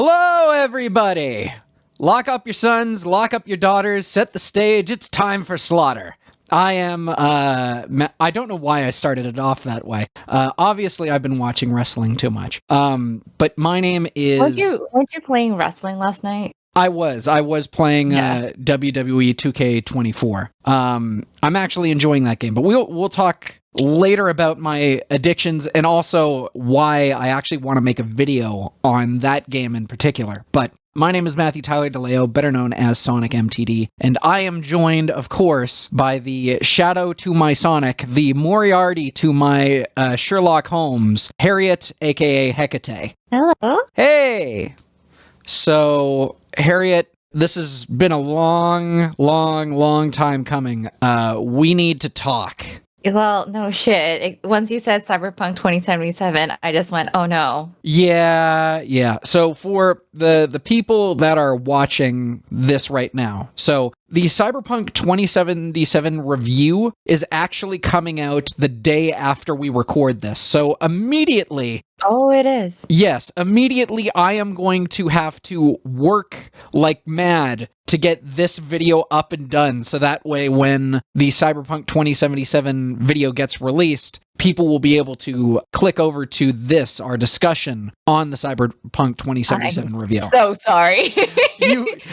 Hello, everybody! Lock up your sons, lock up your daughters, set the stage, it's time for slaughter. I am, I don't know why I started it off that way. Obviously, I've been watching wrestling too much. But my name is... Weren't you playing wrestling last night? I was playing WWE 2K24. I'm actually enjoying that game, but we'll talk later about my addictions and also why I actually want to make a video on that game in particular. But my name is Matthew Tyler DeLeo, better known as SonicMTD, and I am joined, of course, by the Shadow to my Sonic, the Moriarty to my Sherlock Holmes, Harriet, aka Hecate. Hello. Hey! So, Harriet, this has been a long time coming. We need to talk. Well, no shit. Once you said Cyberpunk 2077, I just went, oh no. Yeah. So for the people that are watching this right now, so the Cyberpunk 2077 review is actually coming out the day after we record this. So immediately... Oh, it is. Yes, immediately I am going to have to work like mad to get this video up and done, so that way when the Cyberpunk 2077 video gets released, people will be able to click over to this, our discussion on the Cyberpunk 2077 review. So sorry.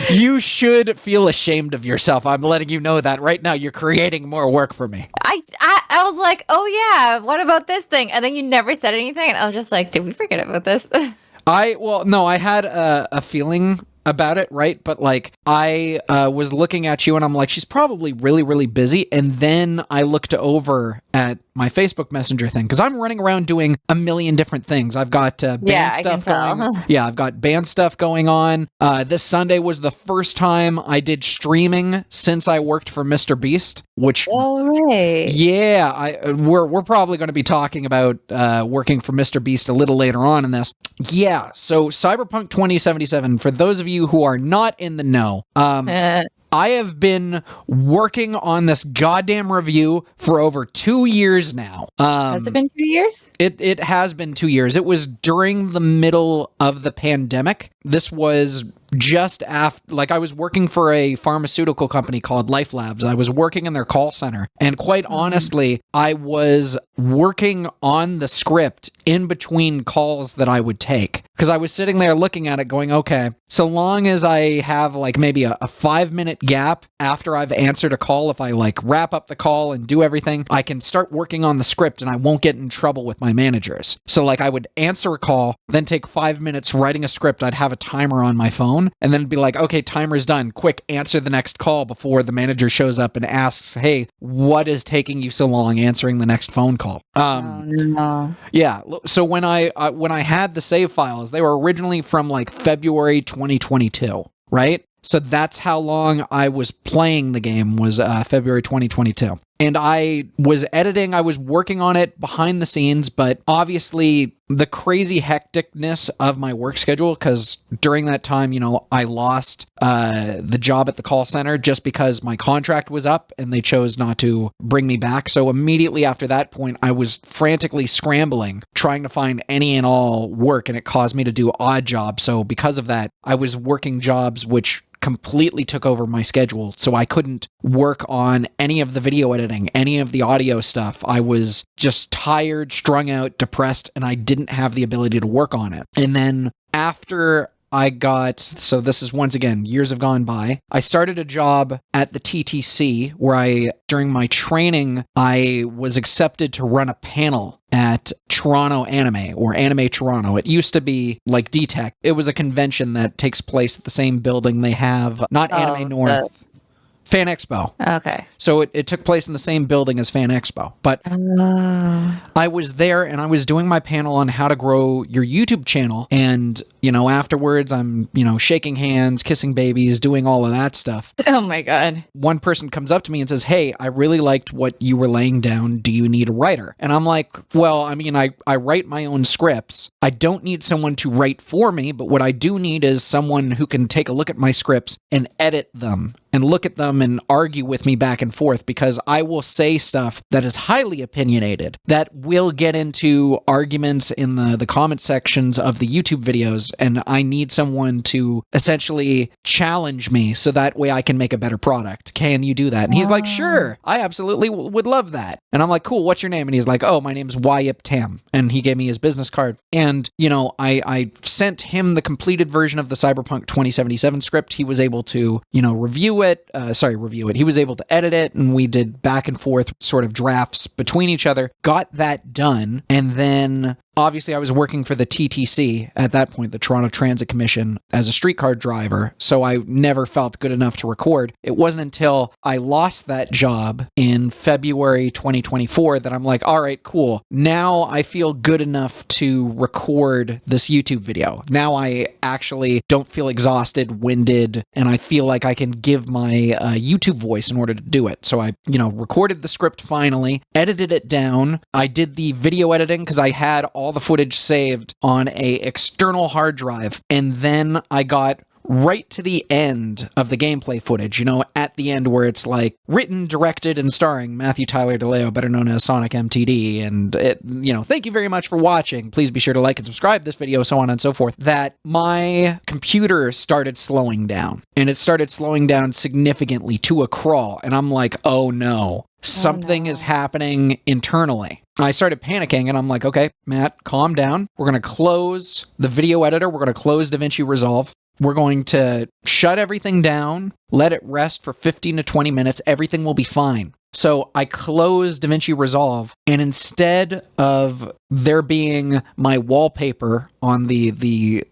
You should feel ashamed of yourself. I'm letting you know that right now. You're creating more work for me. I was like, oh yeah, what about this thing? And then you never said anything, and I was just like, did we forget about this? I had a feeling about it, right? But like, I was looking at you and I'm like, she's probably really busy. And then I looked over at my Facebook Messenger thing because I'm running around doing a million different things. I've got band stuff going. Yeah, I've got band stuff going on. This Sunday was the first time I did streaming since I worked for Mr. Beast, which we're probably going to be talking about working for Mr. Beast a little later on in this. Yeah, so Cyberpunk 2077, for those of you who are not in the know, I have been working on this goddamn review for over 2 years now. Has it been 2 years? It has been 2 years. It was during the middle of the pandemic. This was just after, like, I was working for a pharmaceutical company called Life Labs. I was working in their call center. And quite honestly, I was working on the script in between calls that I would take. Because I was sitting there looking at it going, okay, so long as I have like maybe a 5-minute gap after I've answered a call, if I like wrap up the call and do everything, I can start working on the script and I won't get in trouble with my managers. So like I would answer a call, then take 5 minutes writing a script. I'd have a timer on my phone and then be like, okay, timer's done. Quick, answer the next call before the manager shows up and asks, hey, what is taking you so long answering the next phone call? No. Yeah. So when I had the save files, they were originally from like February 2022, right? So that's how long I was playing the game, was February 2022. And I was editing, I was working on it behind the scenes, but obviously the crazy hecticness of my work schedule, because during that time, you know, I lost the job at the call center just because my contract was up and they chose not to bring me back. So immediately after that point, I was frantically scrambling, trying to find any and all work, and it caused me to do odd jobs. So because of that, I was working jobs which completely took over my schedule, so I couldn't work on any of the video editing, any of the audio stuff. I was just tired, strung out, depressed, and I didn't have the ability to work on it. And then after I got, so this is once again, years have gone by, I started a job at the TTC where during my training, I was accepted to run a panel at Toronto Anime, or Anime Toronto. It used to be like DTEC. It was a convention that takes place at the same building they have, not Anime North. Fan Expo. Okay. So it took place in the same building as Fan Expo. But I was there and I was doing my panel on how to grow your YouTube channel. And, you know, afterwards I'm, you know, shaking hands, kissing babies, doing all of that stuff. Oh my God. One person comes up to me and says, hey, I really liked what you were laying down. Do you need a writer? And I'm like, well, I mean, I write my own scripts. I don't need someone to write for me, but what I do need is someone who can take a look at my scripts and edit them and look at them and argue with me back and forth, because I will say stuff that is highly opinionated that will get into arguments in the comment sections of the YouTube videos, and I need someone to essentially challenge me so that way I can make a better product. Can you do that? And he's like, sure, I absolutely would love that. And I'm like, cool, what's your name? And he's like, oh, my name's Wyatt Tam. And he gave me his business card. And, you know, I sent him the completed version of the Cyberpunk 2077 script. He was able to, you know, review it. He was able to edit it, and we did back and forth sort of drafts between each other, got that done. And then obviously I was working for the TTC at that point, the Toronto Transit Commission, as a streetcar driver, so I never felt good enough to record. It wasn't until I lost that job in February 2024 that I'm like, all right, cool. Now I feel good enough to record this YouTube video. Now I actually don't feel exhausted, winded, and I feel like I can give my YouTube voice in order to do it. So I, you know, recorded the script finally, edited it down. I did the video editing because I had all the footage saved on a external hard drive, and then I got right to the end of the gameplay footage, you know, at the end where it's like written, directed, and starring Matthew Tyler DeLeo, better known as SonicMTD, and it, you know, thank you very much for watching. Please be sure to like and subscribe this video, so on and so forth. That my computer started slowing down, and it started slowing down significantly to a crawl, and I'm like, oh no, something is happening internally. I started panicking, and I'm like, okay, Matt, calm down. We're going to close the video editor. We're going to close DaVinci Resolve. We're going to shut everything down, let it rest for 15 to 20 minutes. Everything will be fine. So I closed DaVinci Resolve, and instead of there being my wallpaper on the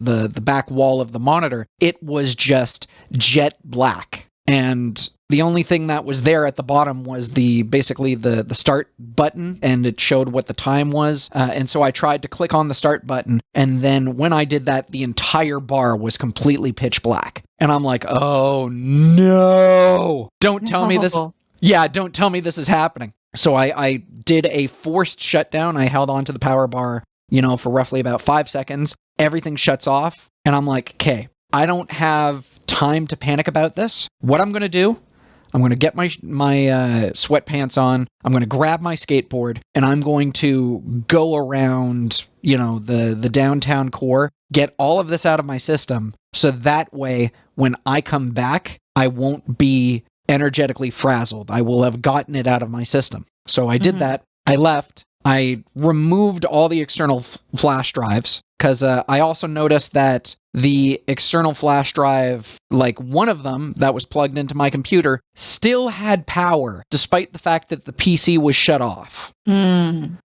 back wall of the monitor, it was just jet black. And the only thing that was there at the bottom was basically the start button, and it showed what the time was. And so I tried to click on the start button, and then when I did that, the entire bar was completely pitch black. And I'm like, oh no, don't tell me this. Yeah, don't tell me this is happening. So I did a forced shutdown. I held onto the power bar, you know, for roughly about 5 seconds. Everything shuts off, and I'm like, okay, I don't have time to panic about this. What I'm going to do, I'm going to get my sweatpants on. I'm going to grab my skateboard, and I'm going to go around, you know, the downtown core, get all of this out of my system, so that way when I come back, I won't be energetically frazzled. I will have gotten it out of my system. So I did that. I left. I removed all the external flash drives, because I also noticed that the external flash drive, like one of them that was plugged into my computer, still had power, despite the fact that the PC was shut off.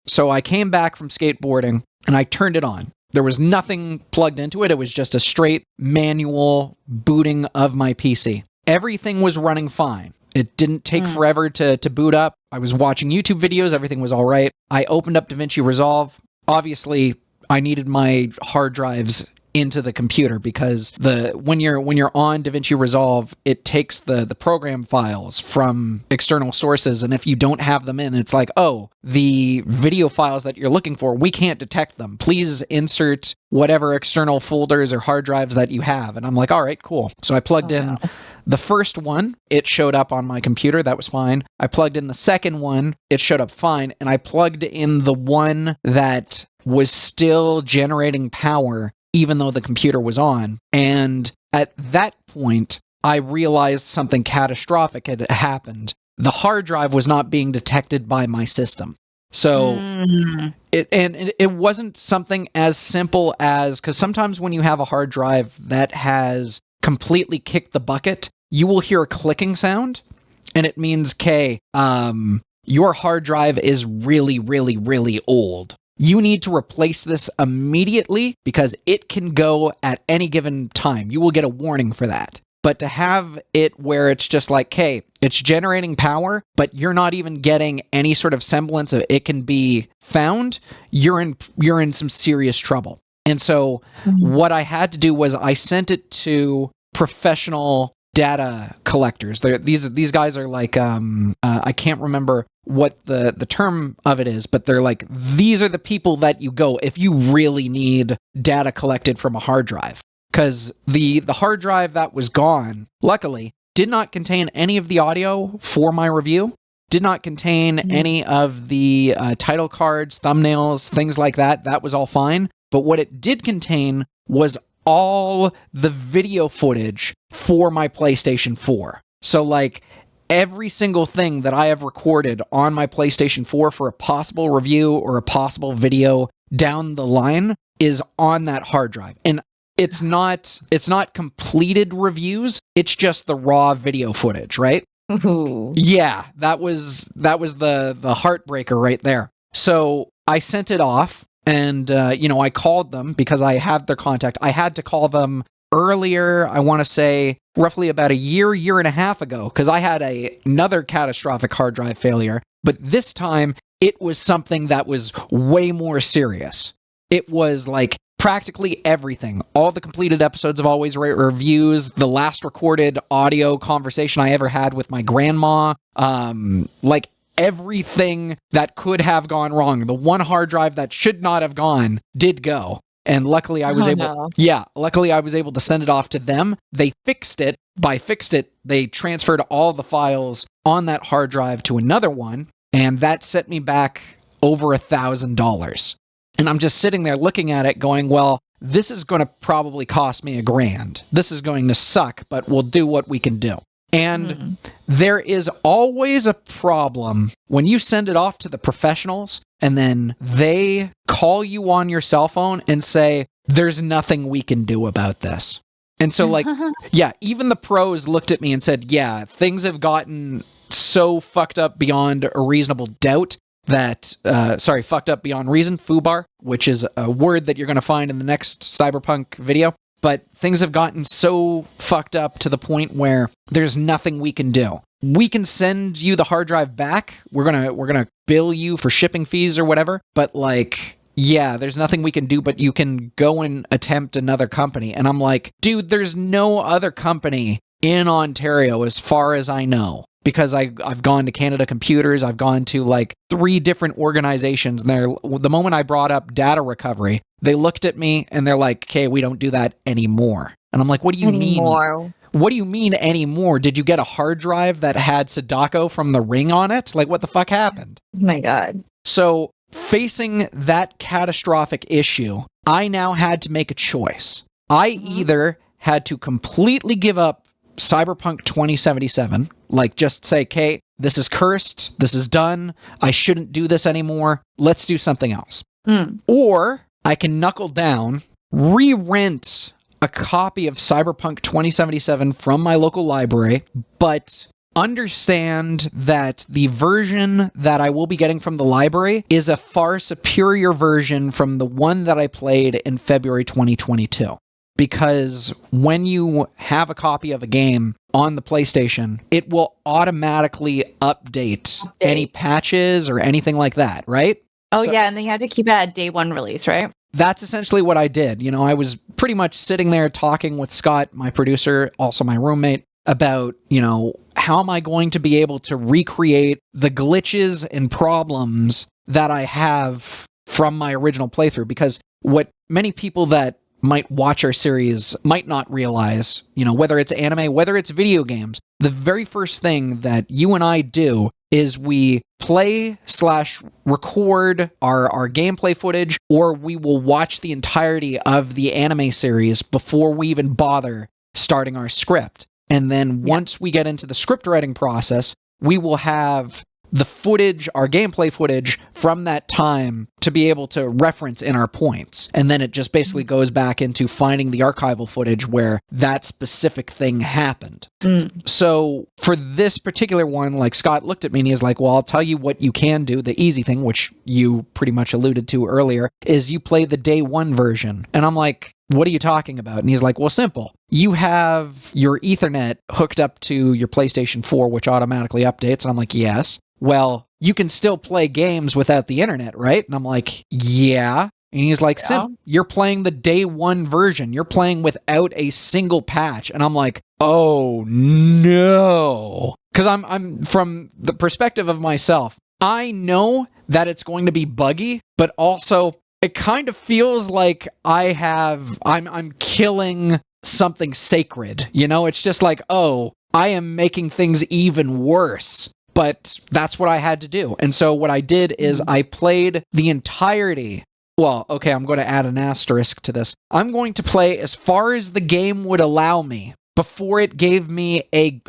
So I came back from skateboarding, and I turned it on. There was nothing plugged into it. It was just a straight manual booting of my PC. Everything was running fine. It didn't take forever to boot up. I was watching YouTube videos. Everything was all right. I opened up DaVinci Resolve. Obviously, I needed my hard drives into the computer, because when you're on DaVinci Resolve, it takes the program files from external sources, and if you don't have them in, it's like, oh, the video files that you're looking for, we can't detect them. Please insert whatever external folders or hard drives that you have. And I'm like, all right, cool. So I plugged in the first one, it showed up on my computer, that was fine. I plugged in the second one, it showed up fine, and I plugged in the one that was still generating power even though the computer was on. And at that point, I realized something catastrophic had happened. The hard drive was not being detected by my system. So it wasn't something as simple as, because sometimes when you have a hard drive that has completely kicked the bucket, you will hear a clicking sound, and it means, okay, your hard drive is really, really, really old. You need to replace this immediately, because it can go at any given time. You will get a warning for that. But to have it where it's just like, hey, it's generating power, but you're not even getting any sort of semblance of it can be found, you're in some serious trouble. And so what I had to do was I sent it to professional data collectors. These guys are like, I can't remember what the term of it is, but they're like, these are the people that you go if you really need data collected from a hard drive. Because the hard drive that was gone, luckily, did not contain any of the audio for my review, did not contain any of the title cards, thumbnails, things like that. That was all fine. But what it did contain was all the video footage for my PlayStation 4. So, like, every single thing that I have recorded on my PlayStation 4 for a possible review or a possible video down the line is on that hard drive. And it's not completed reviews, it's just the raw video footage, right? Ooh. Yeah, that was the heartbreaker right there. So I sent it off, and I called them because I have their contact. I had to call them earlier, I want to say roughly about a year and a half ago, because I had another catastrophic hard drive failure. But this time, it was something that was way more serious. It was like practically everything. All the completed episodes of Always Right Reviews, the last recorded audio conversation I ever had with my grandma, like everything that could have gone wrong. The one hard drive that should not have gone did go. And luckily I was luckily I was able to send it off to them. They fixed it. By fixed it, they transferred all the files on that hard drive to another one, and that set me back over $1,000. And I'm just sitting there looking at it going, well, this is going to probably cost me $1,000. This is going to suck, but we'll do what we can do. And there is always a problem when you send it off to the professionals and then they call you on your cell phone and say, there's nothing we can do about this. And so, like, yeah, even the pros looked at me and said, yeah, things have gotten so fucked up beyond a reasonable doubt that, fucked up beyond reason, FUBAR, which is a word that you're going to find in the next Cyberpunk video. But things have gotten so fucked up to the point where there's nothing we can do. We can send you the hard drive back. We're gonna bill you for shipping fees or whatever. But like, yeah, there's nothing we can do. But you can go and attempt another company. And I'm like, dude, there's no other company in Ontario as far as I know. Because I've gone to Canada Computers, I've gone to like 3 different organizations, and the moment I brought up data recovery, they looked at me and they're like, okay, we don't do that anymore. And I'm like, what do you mean? What do you mean anymore? Did you get a hard drive that had Sadako from The Ring on it? Like, what the fuck happened? Oh my God. So facing that catastrophic issue, I now had to make a choice. I either had to completely give up Cyberpunk 2077, like just say, okay, this is cursed, this is done, I shouldn't do this anymore, let's do something else. Or I can knuckle down, re-rent a copy of Cyberpunk 2077 from my local library, but understand that the version that I will be getting from the library is a far superior version from the one that I played in February 2022. Because when you have a copy of a game on the PlayStation, it will automatically update any patches or anything like that, right? Oh, so, yeah, and then you have to keep it at day 1 release, right? That's essentially what I did. You know, I was pretty much sitting there talking with Scott, my producer, also my roommate, about, you know, how am I going to be able to recreate the glitches and problems that I have from my original playthrough? Because what many people that might watch our series might not realize, you know, whether it's anime, whether it's video games, the very first thing that you and I do is we play/record our gameplay footage, or we will watch the entirety of the anime series before we even bother starting our script. And then once we get into the script writing process, we will have the footage, our gameplay footage from that time to be able to reference in our points. And then it just basically goes back into finding the archival footage where that specific thing happened. So for this particular one, like, Scott looked at me and he was like, well, I'll tell you what you can do. The easy thing, which you pretty much alluded to earlier, is you play the day 1 version. And I'm like, what are you talking about? And he's like, well, simple. You have your Ethernet hooked up to your PlayStation 4, which automatically updates. And I'm like, yes. Well, you can still play games without the internet, right? And I'm like, yeah. And he's like, you're playing the day 1 version. You're playing without a single patch. And I'm like, oh no. Because I'm from the perspective of myself, I know that it's going to be buggy, but also it kind of feels like I'm killing something sacred. You know, it's just like, oh, I am making things even worse. But that's what I had to do. And so what I did is I played the entirety. Well, okay, I'm going to add an asterisk to this. I'm going to play as far as the game would allow me before it gave me a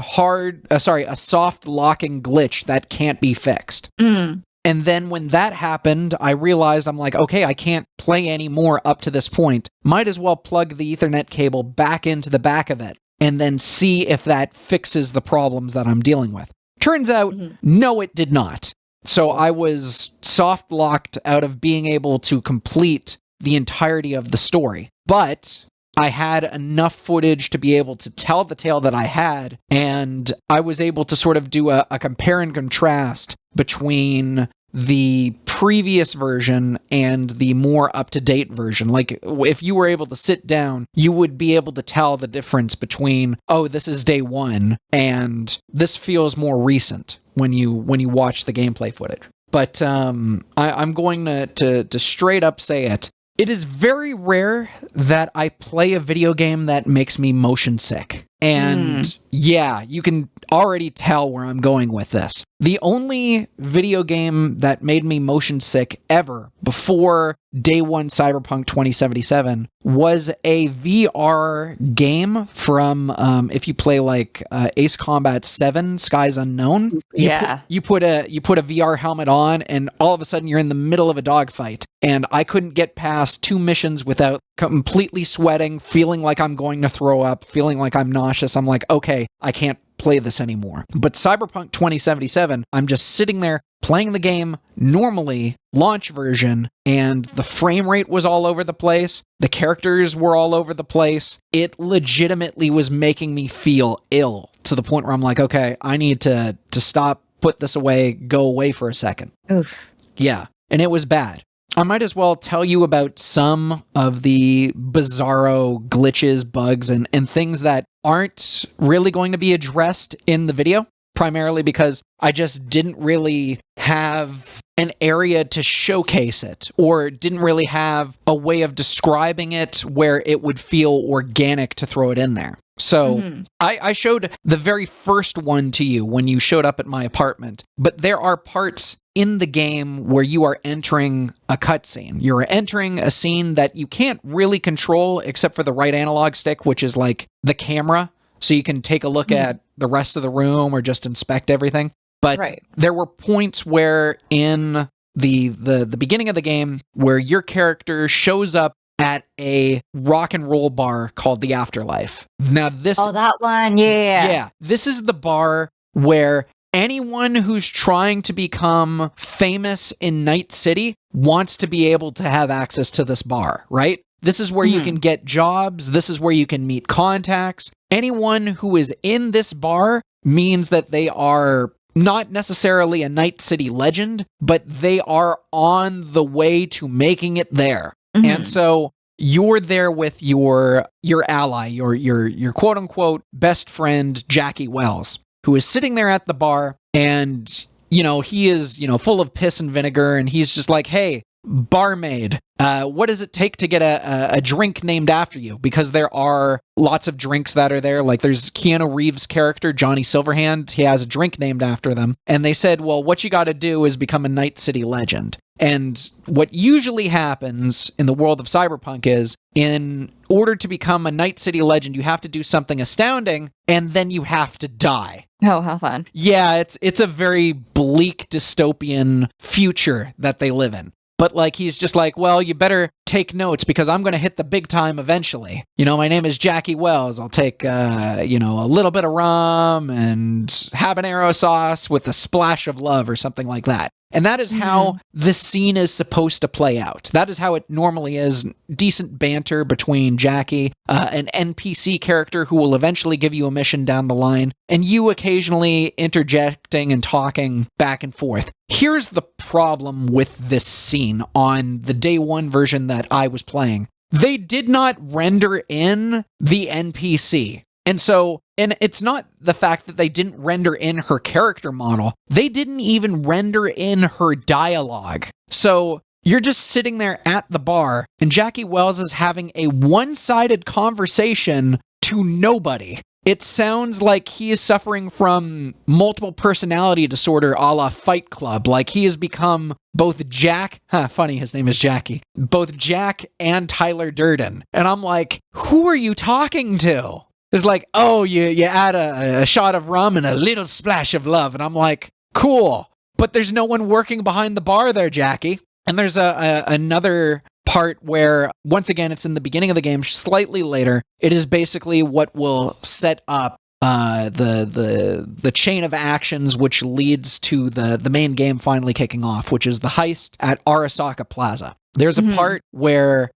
soft locking glitch that can't be fixed. Mm. And then when that happened, I realized I'm like, okay, I can't play anymore up to this point. Might as well plug the Ethernet cable back into the back of it and then see if that fixes the problems that I'm dealing with. Turns out, no, it did not. So I was soft locked out of being able to complete the entirety of the story. But I had enough footage to be able to tell the tale that I had, and I was able to sort of do a compare and contrast between the previous version and the more up-to-date version. Like, if you were able to sit down, you would be able to tell the difference between, oh, this is day one, and this feels more recent when you watch the gameplay footage. But I'm going to straight up say it. It is very rare that I play a video game that makes me motion sick. And yeah, you can already tell where I'm going with this. The only video game that made me motion sick ever before day one Cyberpunk 2077 was a VR game from, if you play like Ace Combat 7, Skies Unknown. You put a VR helmet on and all of a sudden you're in the middle of a dogfight. And I couldn't get past 2 missions without completely sweating, feeling like I'm going to throw up, feeling like I'm nauseous. I'm like, okay, I can't play this anymore. But Cyberpunk 2077, I'm just sitting there playing the game normally, launch version, and the frame rate was all over the place. The characters were all over the place. It legitimately was making me feel ill to the point where I'm like, okay, I need to stop, put this away, go away for a second. Oof. Yeah, and it was bad. I might as well tell you about some of the bizarro glitches, bugs, and things that aren't really going to be addressed in the video, primarily because I just didn't really have an area to showcase it, or didn't really have a way of describing it where it would feel organic to throw it in there. So I showed the very first one to you when you showed up at my apartment, but there are parts in the game where you are entering a cutscene. You're entering a scene that you can't really control except for the right analog stick, which is like the camera, so you can take a look at the rest of the room or just inspect everything. But there were points where in the beginning of the game where your character shows up at a rock and roll bar called the Afterlife. Now this... Oh, that one, yeah. Yeah, this is the bar where anyone who's trying to become famous in Night City wants to be able to have access to this bar, right? This is where you can get jobs. This is where you can meet contacts. Anyone who is in this bar means that they are not necessarily a Night City legend, but they are on the way to making it there. And so you're there with your ally, your quote unquote best friend, Jackie Wells, who is sitting there at the bar, and, you know, he is, you know, full of piss and vinegar, and he's just like, hey, barmaid, what does it take to get a drink named after you? Because there are lots of drinks that are there. Like, there's Keanu Reeves' character, Johnny Silverhand. He has a drink named after them. And they said, well, what you got to do is become a Night City legend. And what usually happens in the world of Cyberpunk is, in order to become a Night City legend, you have to do something astounding, and then you have to die. Oh, how fun. Yeah, it's a very bleak dystopian future that they live in. But, like, he's just like, well, you better take notes because I'm going to hit the big time eventually. You know, my name is Jackie Wells. I'll take, you know, a little bit of rum and habanero sauce with a splash of love or something like that. And that is how this scene is supposed to play out. That is how it normally is. Decent banter between Jackie, an NPC character who will eventually give you a mission down the line, and you occasionally interjecting and talking back and forth. Here's the problem with this scene on the day one version that I was playing. They did not render in the NPC. And so, and it's not the fact that they didn't render in her character model. They didn't even render in her dialogue. So you're just sitting there at the bar, and Jackie Wells is having a one-sided conversation to nobody. it sounds like he is suffering from multiple personality disorder a la Fight Club. Like he has become both Jack, funny, his name is Jackie, both Jack and Tyler Durden. And I'm like, who are you talking to? It's like, oh, you add a shot of rum and a little splash of love. And I'm like, cool. But there's no one working behind the bar there, Jackie. And there's another part where, once again, it's in the beginning of the game, slightly later. It is basically what will set up the chain of actions which leads to the main game finally kicking off, which is the heist at Arasaka Plaza. There's a part where,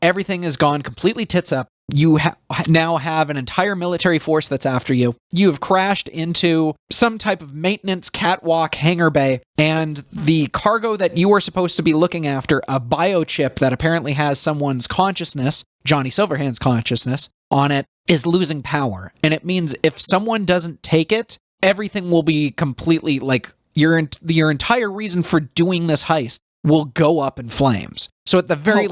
everything has gone completely tits up. You now have an entire military force that's after you. You have crashed into some type of maintenance catwalk hangar bay, and the cargo that you are supposed to be looking after, a biochip that apparently has someone's consciousness, Johnny Silverhand's consciousness, on it, is losing power. And it means if someone doesn't take it, everything will be completely, like, your entire reason for doing this heist will go up in flames. So at the very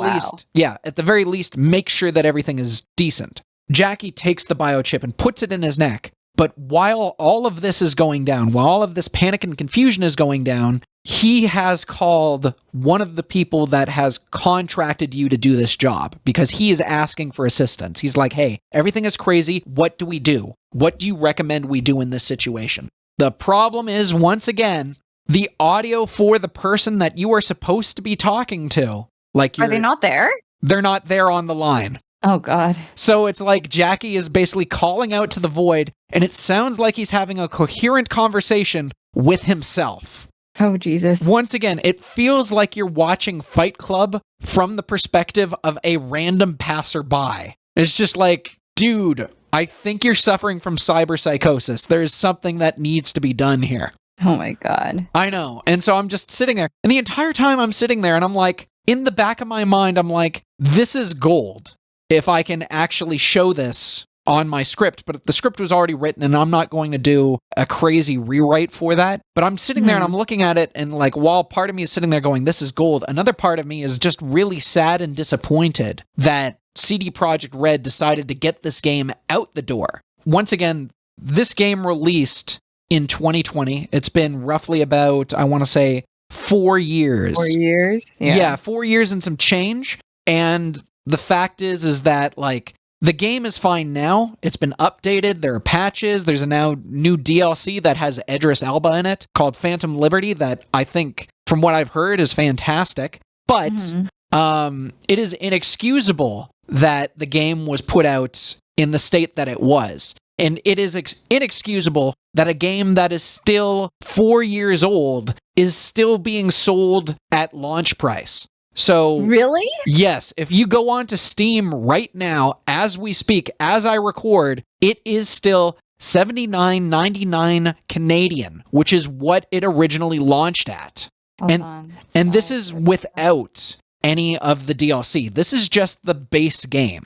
least, make sure that everything is decent. Jackie takes the biochip and puts it in his neck. But while all of this is going down, while all of this panic and confusion is going down, he has called one of the people that has contracted you to do this job because he is asking for assistance. He's like, hey, everything is crazy. What do we do? What do you recommend we do in this situation? The problem is, once again, the audio for the person that you are supposed to be talking to. Are they not there? They're not there on the line. Oh, God. So it's like Jackie is basically calling out to the void, and it sounds like he's having a coherent conversation with himself. Oh, Jesus. Once again, it feels like you're watching Fight Club from the perspective of a random passerby. It's just like, dude, I think you're suffering from cyberpsychosis. There is something that needs to be done here. Oh, my God. I know. And so I'm just sitting there. And the entire time I'm sitting there and I'm like, in the back of my mind, I'm like, this is gold if I can actually show this on my script. But the script was already written and I'm not going to do a crazy rewrite for that. But I'm sitting there and I'm looking at it, and like, while part of me is sitting there going, this is gold, another part of me is just really sad and disappointed that CD Projekt Red decided to get this game out the door. Once again, this game released in 2020. It's been roughly about, I want to say, 4 years. 4 years? Yeah, 4 years and some change. And the fact is that, like, the game is fine now. It's been updated. There are patches. There's a now new DLC that has Idris Elba in it called Phantom Liberty that I think, from what I've heard, is fantastic. But it is inexcusable that the game was put out in the state that it was. And it is inexcusable that a game that is still 4 years old is still being sold at launch price. So, really? Yes, if you go on to Steam right now, as we speak, as I record, it is still $79.99 Canadian, which is what it originally launched at. And this is without any of the DLC. This is just the base game.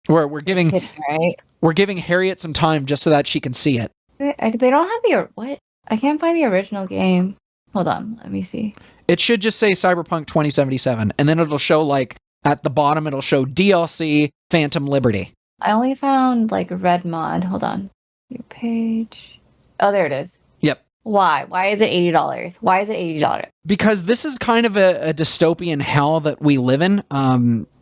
We're giving Harriet some time just so that she can see it. They don't have the what? I can't find the original game. Hold on, let me see. It should just say Cyberpunk 2077, and then it'll show, like, at the bottom, it'll show DLC Phantom Liberty. I only found, like, Red Mod. Hold on. Your page. Oh, there it is. Yep. Why? Why is it $80? Why is it $80? Because this is kind of a dystopian hell that we live in.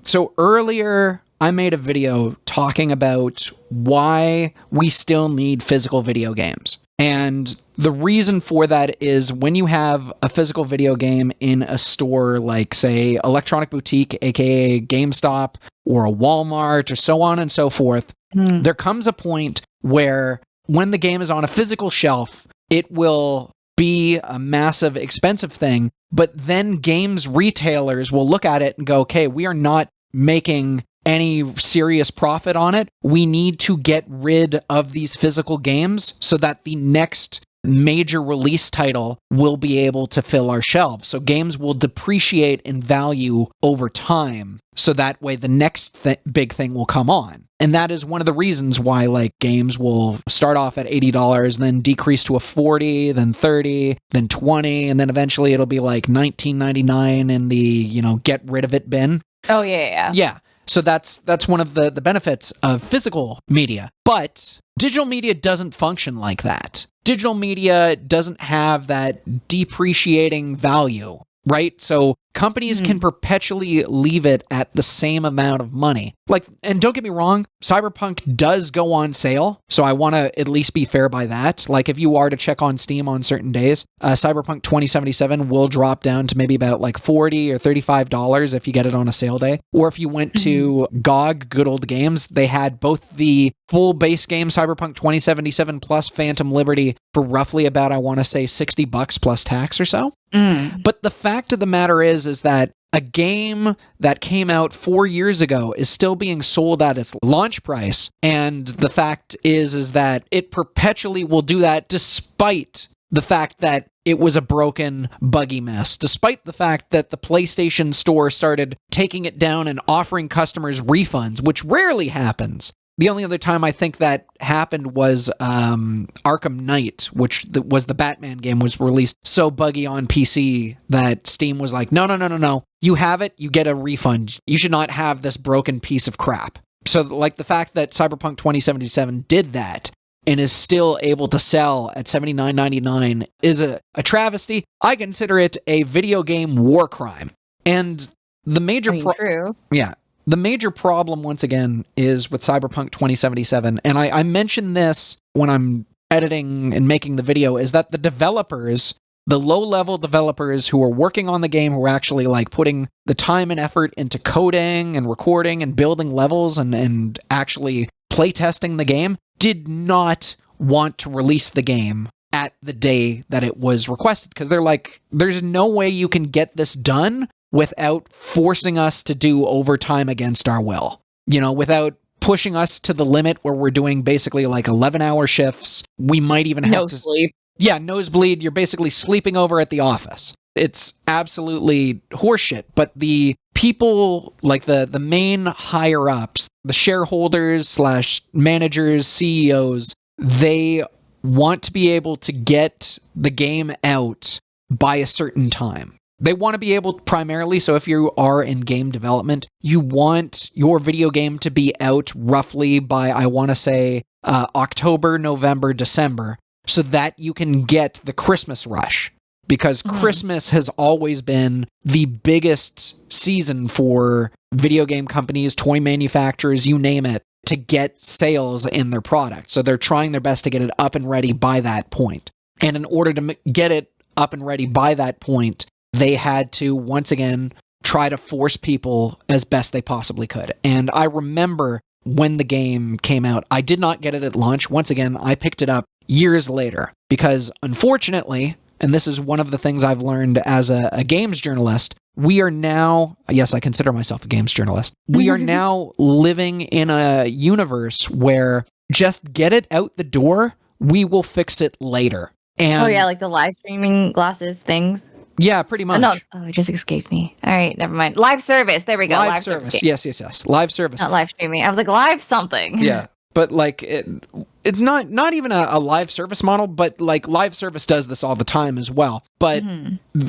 So earlier, I made a video talking about why we still need physical video games. And the reason for that is when you have a physical video game in a store like, say, Electronic Boutique, aka GameStop, or a Walmart, or so on and so forth, there comes a point where when the game is on a physical shelf, it will be a massive, expensive thing, but then games retailers will look at it and go, okay, we are not making any serious profit on it. We need to get rid of these physical games so that the next major release title will be able to fill our shelves. So games will depreciate in value over time, so that way the next big thing will come on. And that is one of the reasons why, like, games will start off at $80, then decrease to a $40, then $30, then $20, and then eventually it'll be like $19.99 in the, get rid of it bin. Oh, yeah. Yeah. So that's one of the benefits of physical media. But Digital media doesn't function like that. Digital media doesn't have that depreciating value, right? So companies can perpetually leave it at the same amount of money. Like, and don't get me wrong, Cyberpunk does go on sale, so I want to at least be fair by that. Like, if you are to check on Steam on certain days, Cyberpunk 2077 will drop down to maybe about like $40 or $35 if you get it on a sale day. Or if you went to GOG, Good Old Games, they had both the full base game Cyberpunk 2077 plus Phantom Liberty for roughly about, I want to say, $60 plus tax or so. But the fact of the matter is that a game that came out 4 years ago is still being sold at its launch price. And the fact is that it perpetually will do that despite the fact that it was a broken, buggy mess, despite the fact that the PlayStation Store started taking it down and offering customers refunds, which rarely happens. The only other time I think that happened was Arkham Knight, which was the Batman game, was released so buggy on PC that Steam was like, no. You have it, you get a refund. You should not have this broken piece of crap. So like the fact that Cyberpunk 2077 did that and is still able to sell at $79.99 is a travesty. I consider it a video game war crime. And the major True. Yeah. The major problem, once again, is with Cyberpunk 2077, and I mentioned this when I'm editing and making the video, is that the developers, the low-level developers who are working on the game, who are actually like putting the time and effort into coding and recording and building levels and actually playtesting the game, did not want to release the game at the day that it was requested, because they're like, there's no way you can get this done without forcing us to do overtime against our will, without pushing us to the limit where we're doing basically like 11-hour shifts. We might even have to sleep. Yeah, nosebleed. You're basically sleeping over at the office. It's absolutely horseshit. But the people, like the main higher ups, the shareholders / managers, CEOs, they want to be able to get the game out by a certain time. They want to be able primarily, so if you are in game development, you want your video game to be out roughly by, I want to say, October, November, December, so that you can get the Christmas rush. Because Christmas has always been the biggest season for video game companies, toy manufacturers, you name it, to get sales in their product. So they're trying their best to get it up and ready by that point. And in order to get it up and ready by that point, they had to, once again, try to force people as best they possibly could. And I remember when the game came out, I did not get it at launch. Once again, I picked it up years later because, unfortunately, and this is one of the things I've learned as a games journalist, we are now, yes, I consider myself a games journalist, we are now living in a universe where just get it out the door, we will fix it later. And like the live streaming glasses things. Yeah, pretty much. It just escaped me. All right, never mind. Live service. There we go. Live service. Yes. Live service. Not live streaming. I was like, live something. Yeah, but like it's not even a live service model, but like live service does this all the time as well. But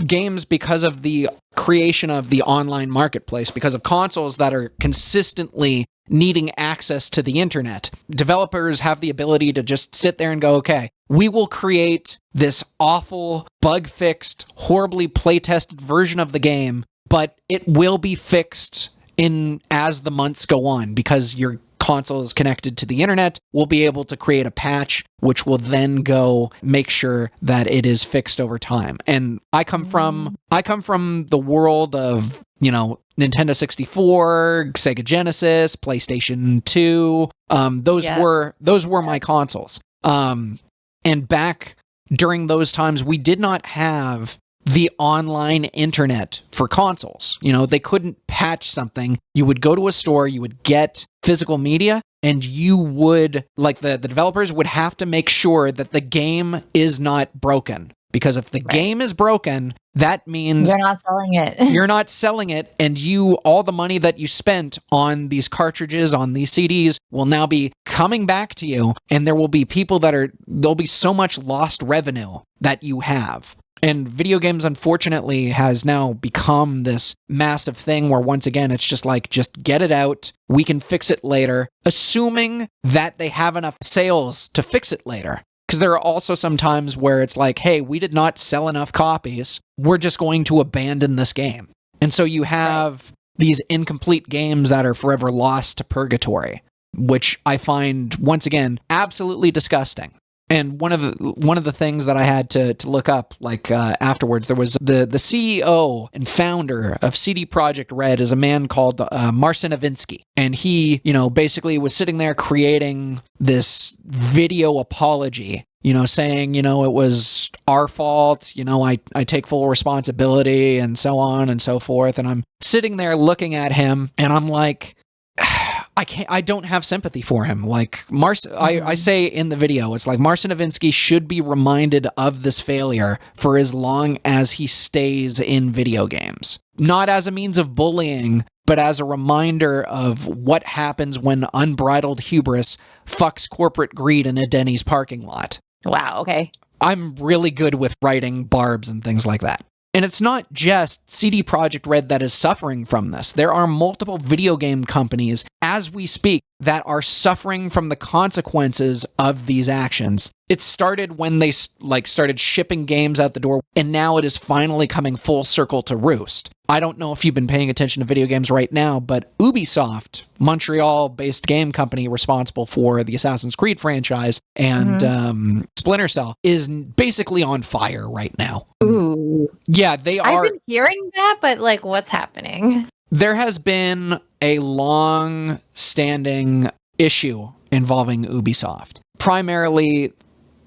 games, because of the creation of the online marketplace, because of consoles that are consistently needing access to the internet, developers have the ability to just sit there and go, okay, we will create this awful, bug-fixed, horribly play-tested version of the game, but it will be fixed as the months go on, because your console is connected to the internet. We'll be able to create a patch, which will then go make sure that it is fixed over time. And I come from the world of, Nintendo 64, Sega Genesis, PlayStation 2. Those were my consoles. And back during those times, we did not have the online internet for consoles. They couldn't patch something. You would go to a store, you would get physical media, and you would, like the developers would have to make sure that the game is not broken. Because if the game is broken, that means you're not selling it. You're not selling it, and all the money that you spent on these cartridges, on these CDs, will now be coming back to you, and there will be people there'll be so much lost revenue that you have. And video games, unfortunately, has now become this massive thing where, once again, it's just like, just get it out. We can fix it later, assuming that they have enough sales to fix it later. Because there are also some times where it's like, hey, we did not sell enough copies. We're just going to abandon this game. And so you have these incomplete games that are forever lost to purgatory, which I find, once again, absolutely disgusting. And one of the things that I had to look up, like afterwards, there was the CEO and founder of CD Projekt Red is a man called Marcin Nowinski, and he, basically was sitting there creating this video apology, saying, it was our fault, I take full responsibility, and so on and so forth. And I'm sitting there looking at him, and I'm like, I don't have sympathy for him. Like, I say in the video, it's like Marcin Nowinski should be reminded of this failure for as long as he stays in video games. Not as a means of bullying, but as a reminder of what happens when unbridled hubris fucks corporate greed in a Denny's parking lot. Wow, okay. I'm really good with writing barbs and things like that. And it's not just CD Projekt Red that is suffering from this. There are multiple video game companies, as we speak, that are suffering from the consequences of these actions. It started when they started shipping games out the door, and now it is finally coming full circle to roost. I don't know if you've been paying attention to video games right now, but Ubisoft, Montreal-based game company responsible for the Assassin's Creed franchise and Splinter Cell, is basically on fire right now. Ooh. Yeah, they are. I've been hearing that, but what's happening? There has been a long-standing issue involving Ubisoft. Primarily,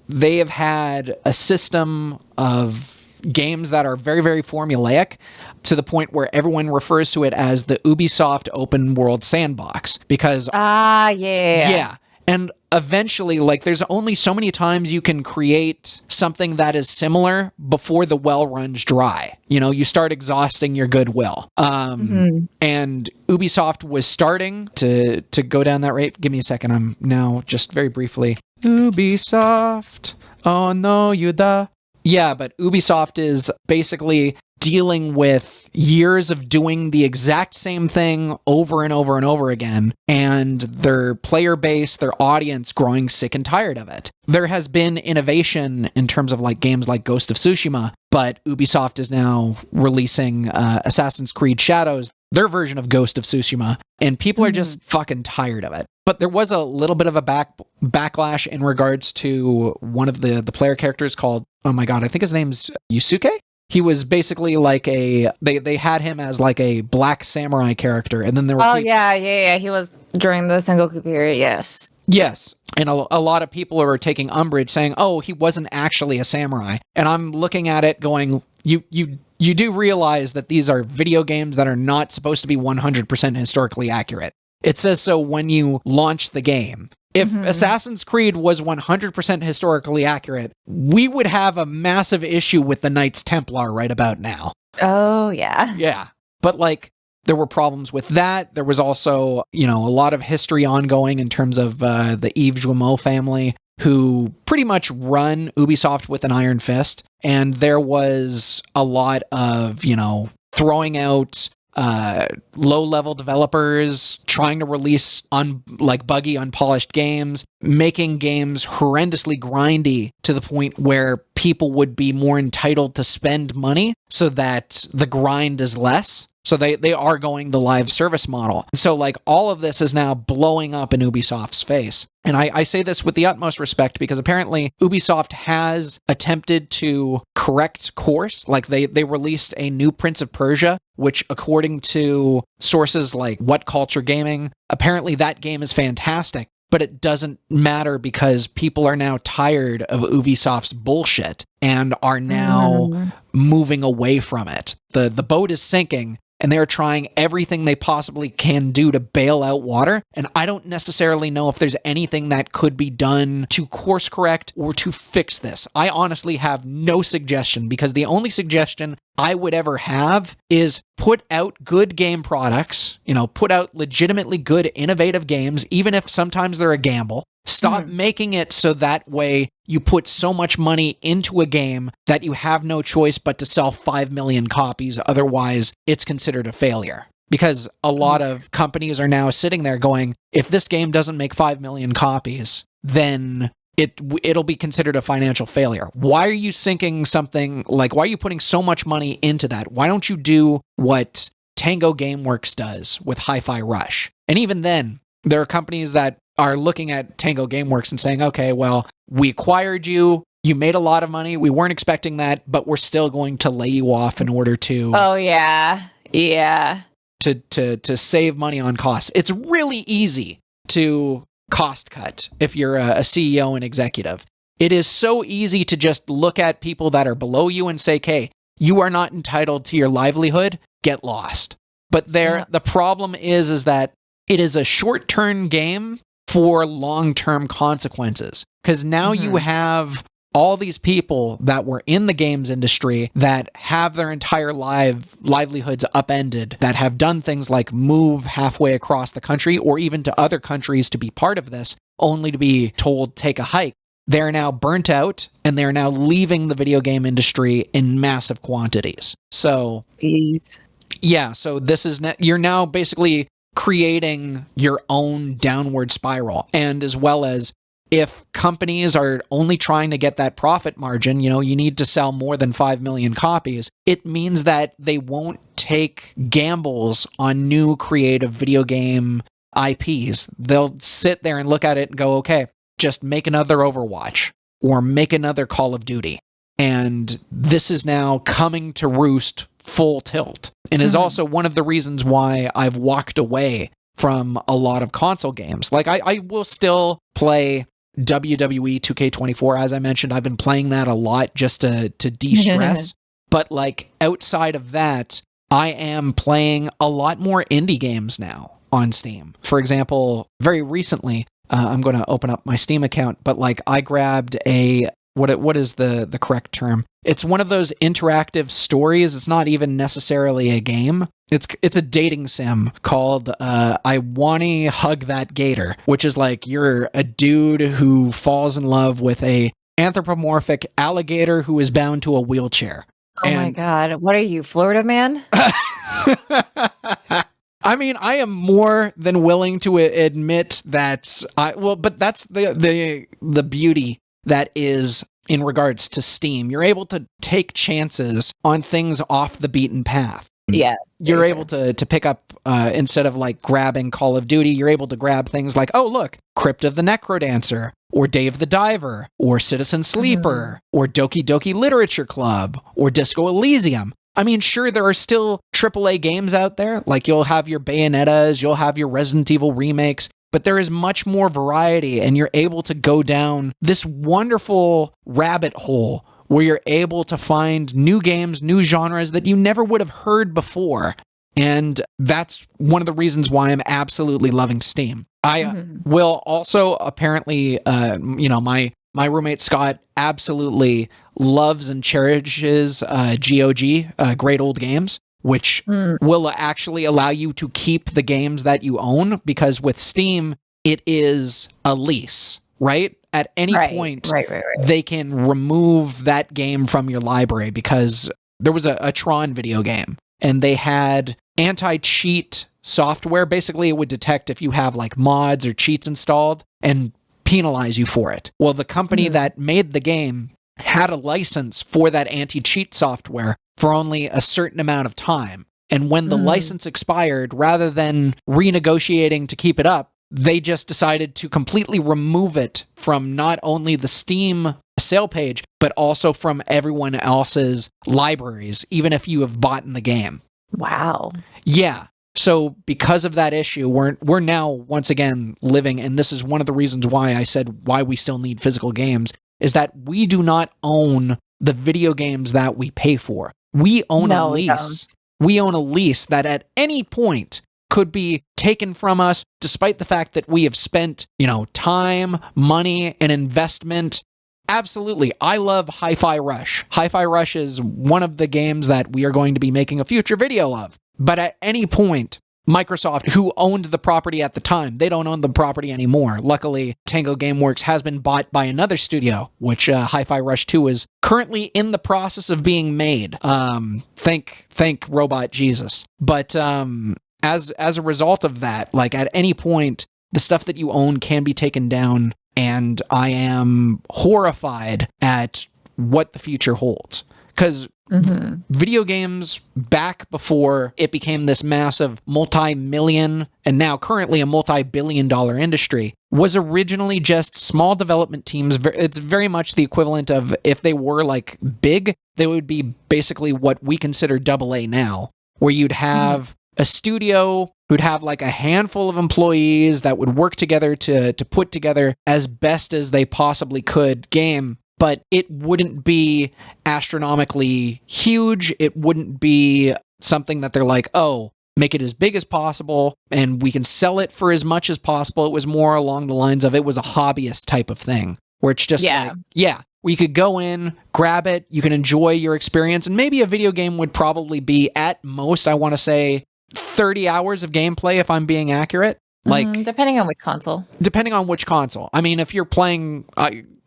they have had a system of games that are very, very formulaic to the point where everyone refers to it as the Ubisoft open world sandbox because... Yeah. And eventually, there's only so many times you can create something that is similar before the well runs dry. You start exhausting your goodwill. And Ubisoft was starting to go down that rate. Give me a second. I'm now just very briefly. Ubisoft. Oh, no, you the... Yeah, but Ubisoft is basically dealing with years of doing the exact same thing over and over and over again, and their player base, their audience growing sick and tired of it. There has been innovation in terms of games like Ghost of Tsushima, but Ubisoft is now releasing Assassin's Creed Shadows, their version of Ghost of Tsushima, and people are just fucking tired of it. But there was a little bit of a backlash in regards to one of the player characters called, oh my god, I think his name's Yusuke? He was basically they had him as a black samurai character, and then there were... yeah, he was during the Sengoku period, yes. Yes, and a lot of people are taking umbrage saying, oh, he wasn't actually a samurai. And I'm looking at it going, you do realize that these are video games that are not supposed to be 100% historically accurate. It says so when you launch the game. If Assassin's Creed was 100% historically accurate, we would have a massive issue with the Knights Templar right about now. Oh, yeah. Yeah. But there were problems with that. There was also, a lot of history ongoing in terms of the Yves Guillemot family, who pretty much run Ubisoft with an iron fist. And there was a lot of, throwing out low-level developers, trying to release buggy, unpolished games, making games horrendously grindy to the point where people would be more entitled to spend money so that the grind is less. So they are going the live service model. So all of this is now blowing up in Ubisoft's face. And I say this with the utmost respect because apparently Ubisoft has attempted to correct course. They released a new Prince of Persia, which according to sources like What Culture Gaming, apparently that game is fantastic. But it doesn't matter because people are now tired of Ubisoft's bullshit and are now moving away from it. The boat is sinking, and they're trying everything they possibly can do to bail out water. And I don't necessarily know if there's anything that could be done to course correct or to fix this. I honestly have no suggestion because the only suggestion I would ever have is put out good game products, put out legitimately good, innovative games, even if sometimes they're a gamble. Stop making it so that way you put so much money into a game that you have no choice but to sell 5 million copies. Otherwise, it's considered a failure. Because a lot of companies are now sitting there going, if this game doesn't make 5 million copies, then it'll be considered a financial failure. Why are you sinking something, like, why are you putting so much money into that? Why don't you do what Tango Gameworks does with Hi-Fi Rush? And even then, there are companies that are looking at Tango Gameworks and saying, okay, well, we acquired you, you made a lot of money, we weren't expecting that, but we're still going to lay you off in order to... Oh, yeah. Yeah. To save money on costs. It's really easy to cost cut if you're a CEO and executive. It is so easy to just look at people that are below you and say, okay, you are not entitled to your livelihood, get lost. But the problem is that it is a short-term game for long-term consequences. Because now you have all these people that were in the games industry that have their entire livelihoods upended, that have done things like move halfway across the country or even to other countries to be part of this, only to be told, take a hike. They're now burnt out and they're now leaving the video game industry in massive quantities. So, yeah, so this is, you're now basically creating your own downward spiral. And as well as, if companies are only trying to get that profit margin, you need to sell more than 5 million copies, it means that they won't take gambles on new creative video game IPs. They'll sit there and look at it and go, okay, just make another Overwatch or make another Call of Duty. And this is now coming to roost full tilt, and is also one of the reasons why I've walked away from a lot of console games. Like, I will still play WWE 2K24, as I mentioned. I've been playing that a lot just to de-stress. But like, outside of that, I am playing a lot more indie games now on Steam. For example, very recently, I'm going to open up my Steam account, but like, I grabbed a, what is the correct term? It's one of those interactive stories. It's not even necessarily a game. It's a dating sim called I Wanna Hug That Gator, which is like, you're a dude who falls in love with a anthropomorphic alligator who is bound to a wheelchair. Oh my God. What are you, Florida man? I mean, I am more than willing to admit that but that's the beauty that is in regards to Steam. You're able to take chances on things off the beaten path. Yeah. You're able to pick up, instead of like grabbing Call of Duty, you're able to grab things like, oh, look, Crypt of the Necrodancer, or Dave the Diver, or Citizen Sleeper, or Doki Doki Literature Club, or Disco Elysium. I mean, sure, there are still AAA games out there. Like, you'll have your Bayonettas, you'll have your Resident Evil remakes, but there is much more variety, and you're able to go down this wonderful rabbit hole where you're able to find new games, new genres that you never would have heard before. And that's one of the reasons why I'm absolutely loving Steam. I will also apparently, my roommate Scott absolutely loves and cherishes GOG, Great Old Games, which will actually allow you to keep the games that you own, because with Steam, it is a lease, right? At any point, they can remove that game from your library, because there was a Tron video game, and they had anti-cheat software. Basically, it would detect if you have like mods or cheats installed and penalize you for it. Well, the company that made the game had a license for that anti-cheat software for only a certain amount of time. And when the license expired, rather than renegotiating to keep it up, they just decided to completely remove it from not only the Steam sale page, but also from everyone else's libraries, even if you have bought in the game. Wow. Yeah. So because of that issue, we're now once again living, and this is one of the reasons why I said why we still need physical games, is that we do not own the video games that we pay for. We own a lease. We own a lease that at any point could be taken from us, despite the fact that we have spent, time, money, and investment. Absolutely. I love Hi-Fi Rush. Hi-Fi Rush is one of the games that we are going to be making a future video of. But at any point, Microsoft, who owned the property at the time, they don't own the property anymore. Luckily, Tango Gameworks has been bought by another studio, which Hi-Fi Rush 2 is currently in the process of being made. Thank Robot Jesus. But as a result of that, like at any point, the stuff that you own can be taken down, and I am horrified at what the future holds. Because video games, back before it became this massive multi-million and now currently a multi-billion-dollar industry, was originally just small development teams. It's very much the equivalent of, if they were like big, they would be basically what we consider AA now, where you'd have a studio who'd have like a handful of employees that would work together to put together as best as they possibly could game. But it wouldn't be astronomically huge. It wouldn't be something that they're like, oh, make it as big as possible and we can sell it for as much as possible. It was more along the lines of, it was a hobbyist type of thing, where it's just like, where you could go in, grab it, you can enjoy your experience, and maybe a video game would probably be at most, I want to say, 30 hours of gameplay if I'm being accurate. Like depending on which console. Depending on which console. I mean, if you're playing,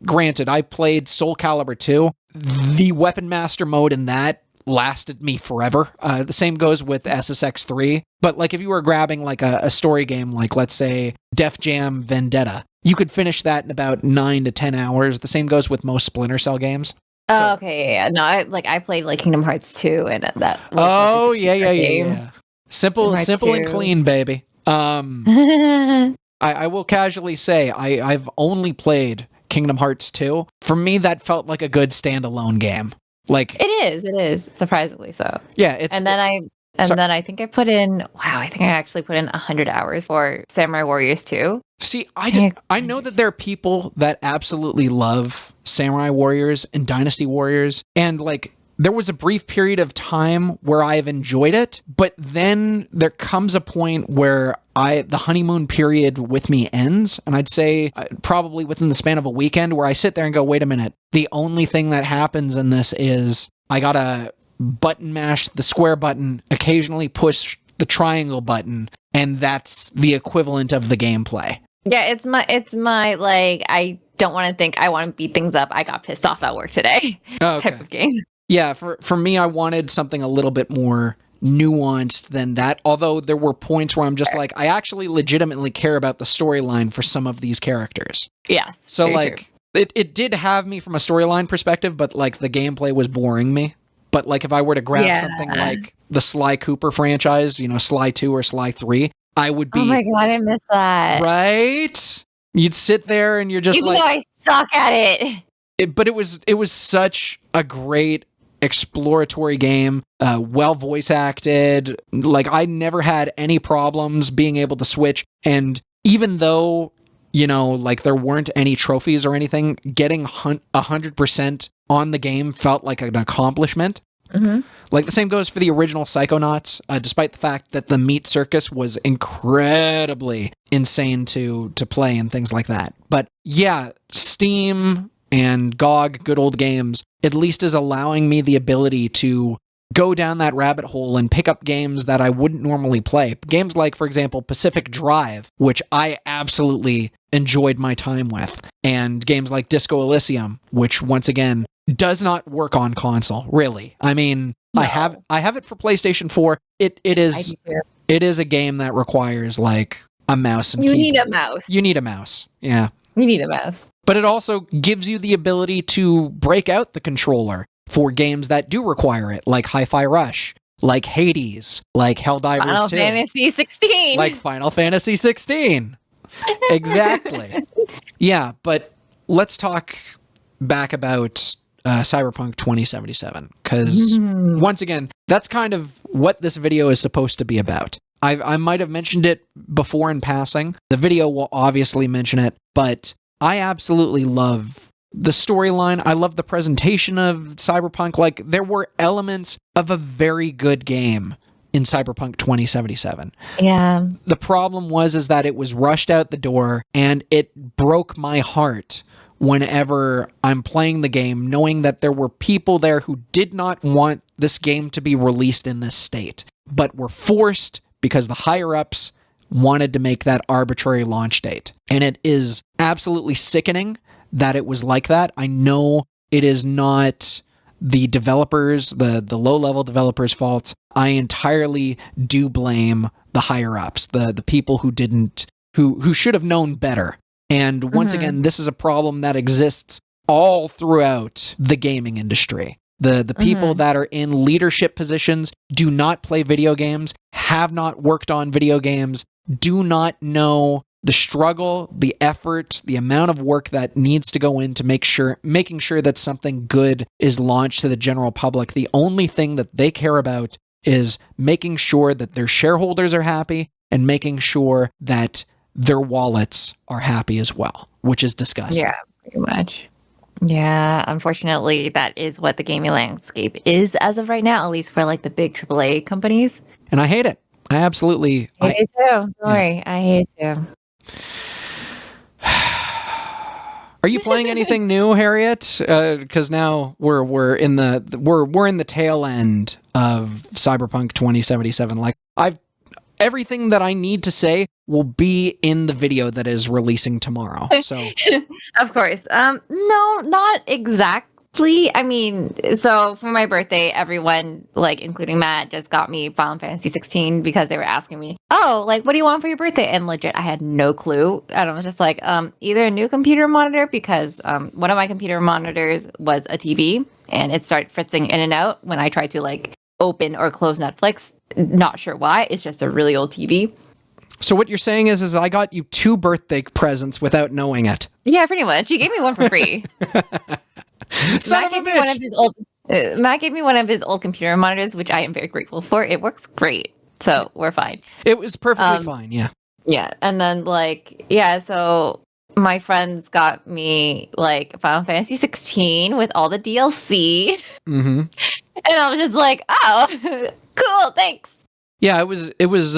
granted, I played Soul Calibur 2. The Weapon Master mode in that lasted me forever. The same goes with SSX 3. But like if you were grabbing like a story game, like let's say Def Jam Vendetta, you could finish that in about 9 to 10 hours. The same goes with most Splinter Cell games. Oh, okay, yeah. No, I played like Kingdom Hearts 2 and that was Oh, like yeah. Simple and clean, baby. I will casually say I've only played Kingdom Hearts 2. For me, that felt like a good standalone game. Like it is surprisingly so. Yeah, it's then I think I put in I actually put in 100 hours for Samurai Warriors 2. See, I know that there are people that absolutely love Samurai Warriors and Dynasty Warriors, and like there was a brief period of time where I've enjoyed it, but then there comes a point where the honeymoon period with me ends, and I'd say probably within the span of a weekend, where I sit there and go, wait a minute, the only thing that happens in this is I gotta button mash the square button, occasionally push the triangle button, and that's the equivalent of the gameplay. Yeah, it's my like, I don't want to think, I want to beat things up, I got pissed off at work today type of game. Yeah, for me, I wanted something a little bit more nuanced than that, although there were points where I'm just like, I actually legitimately care about the storyline for some of these characters. Yes. So like, it did have me from a storyline perspective, but like the gameplay was boring me. But like if I were to grab something like the Sly Cooper franchise, Sly 2 or Sly 3, I would be... Oh my god, I miss that. Right? You'd sit there and you're just Even though I suck at it. But it was such a great exploratory game, well voice acted. Like I never had any problems being able to switch, and even though like there weren't any trophies or anything, getting 100% on the game felt like an accomplishment. Like the same goes for the original Psychonauts, despite the fact that the meat circus was incredibly insane to play and things like that. But yeah, Steam and GOG, Good Old Games, at least is allowing me the ability to go down that rabbit hole and pick up games that I wouldn't normally play. Games like, for example, Pacific Drive, which I absolutely enjoyed my time with, and games like Disco Elysium, which once again does not work on console, really. I mean, no. I have it for PlayStation 4. It is a game that requires like a mouse and keyboard. You need a mouse. You need a mouse. Yeah. You need a mouse. But it also gives you the ability to break out the controller for games that do require it, like Hi-Fi Rush, like Hades, like Helldivers 2. Final Fantasy 16. Like Final Fantasy 16. Exactly. Yeah, but let's talk back about Cyberpunk 2077, because once again, that's kind of what this video is supposed to be about. I might have mentioned it before in passing. The video will obviously mention it, but I absolutely love the storyline. I love the presentation of Cyberpunk. Like, there were elements of a very good game in Cyberpunk 2077. Yeah. The problem is that it was rushed out the door, and it broke my heart whenever I'm playing the game, knowing that there were people there who did not want this game to be released in this state, but were forced because the higher-ups wanted to make that arbitrary launch date. And it is absolutely sickening that it was like that. I know it is not the developers, the low-level developers' fault. I entirely do blame the higher-ups, the people who should have known better. And once again, this is a problem that exists all throughout the gaming industry. The people that are in leadership positions do not play video games, have not worked on video games, do not know the struggle, the effort, the amount of work that needs to go into making sure that something good is launched to the general public. The only thing that they care about is making sure that their shareholders are happy and making sure that their wallets are happy as well, which is disgusting. Yeah, pretty much. Yeah, unfortunately, that is what the gaming landscape is as of right now, at least for like the big AAA companies. And I hate it. I absolutely hate it too. Don't worry, I hate it too. Are you playing anything new, Harriet? Because now we're in the tail end of Cyberpunk 2077. Like everything that I need to say will be in the video that is releasing tomorrow. So, of course, no, not exactly. I mean, so for my birthday, everyone, like including Matt, just got me Final Fantasy 16 because they were asking me, "Oh, like, what do you want for your birthday?" And legit, I had no clue. And I was just like, either a new computer monitor because one of my computer monitors was a TV and it started fritzing in and out when I tried to like open or close Netflix. Not sure why. It's just a really old TV. So what you're saying is I got you 2 birthday presents without knowing it. Yeah, pretty much. You gave me one for free. Matt gave me one of his old computer monitors, which I am very grateful for. It works great, so we're fine. It was perfectly fine, yeah. Yeah, and then so my friends got me like Final Fantasy 16 with all the DLC, and I was just like, "Oh, cool, thanks." Yeah, it was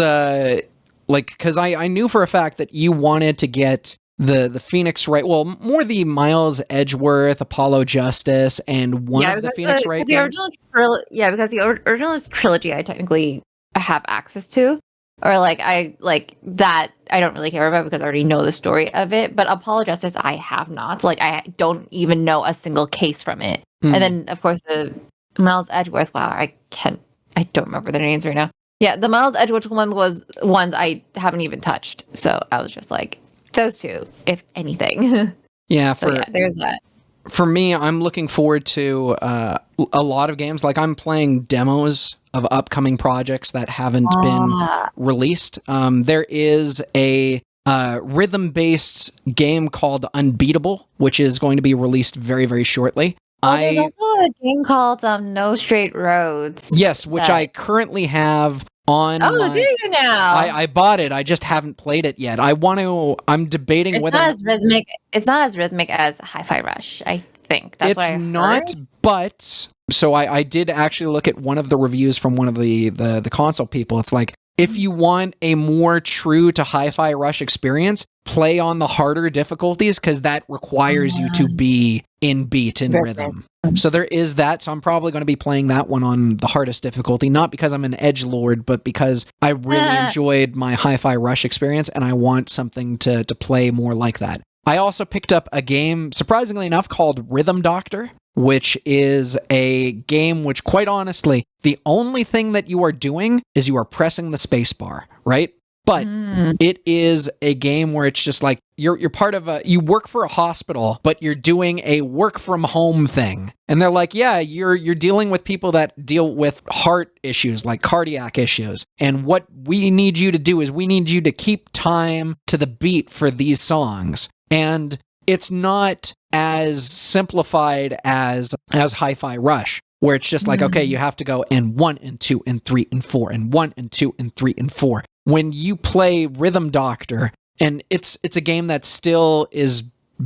like because I knew for a fact that you wanted to get the Phoenix Wright, well, more the Miles Edgeworth, Apollo Justice, and one of the Phoenix Wright games. Because the original trilogy I technically have access to, or I don't really care about because I already know the story of it. But Apollo Justice, I have not. Like, I don't even know a single case from it. And then, of course, the Miles Edgeworth. Wow, I don't remember their names right now. Yeah, the Miles Edgeworth one was ones I haven't even touched. So I was just like, those two, if anything. Yeah, there's that. For me, I'm looking forward to a lot of games. Like, I'm playing demos of upcoming projects that haven't been released. There is a rhythm-based game called Unbeatable, which is going to be released very, very shortly. There's also a game called No Straight Roads. Yes, which I currently have on. Oh, do you now? I bought it. I just haven't played it yet. I'm debating whether it's not as rhythmic as Hi-Fi Rush, I think. That's what I've not, heard. But so I did actually look at one of the reviews from one of the console people. It's like, if you want a more true to Hi-Fi Rush experience, play on the harder difficulties because that requires you to be in beat and rhythm. So there is that. So I'm probably going to be playing that one on the hardest difficulty, not because I'm an edgelord, but because I really enjoyed my Hi-Fi Rush experience and I want something to play more like that. I also picked up a game, surprisingly enough, called Rhythm Doctor, which is a game which, quite honestly, the only thing that you are doing is you are pressing the space bar, right? But it is a game where it's just like you're part of you work for a hospital, but you're doing a work from home thing. And they're like, yeah, you're dealing with people that deal with heart issues, like cardiac issues. And what we need you to do is we need you to keep time to the beat for these songs. And it's not as simplified as Hi-Fi Rush, where it's just like, okay, you have to go in 1 and 2 and 3 and 4 and 1 and 2 and 3 and 4. When you play Rhythm Doctor, and it's a game that still is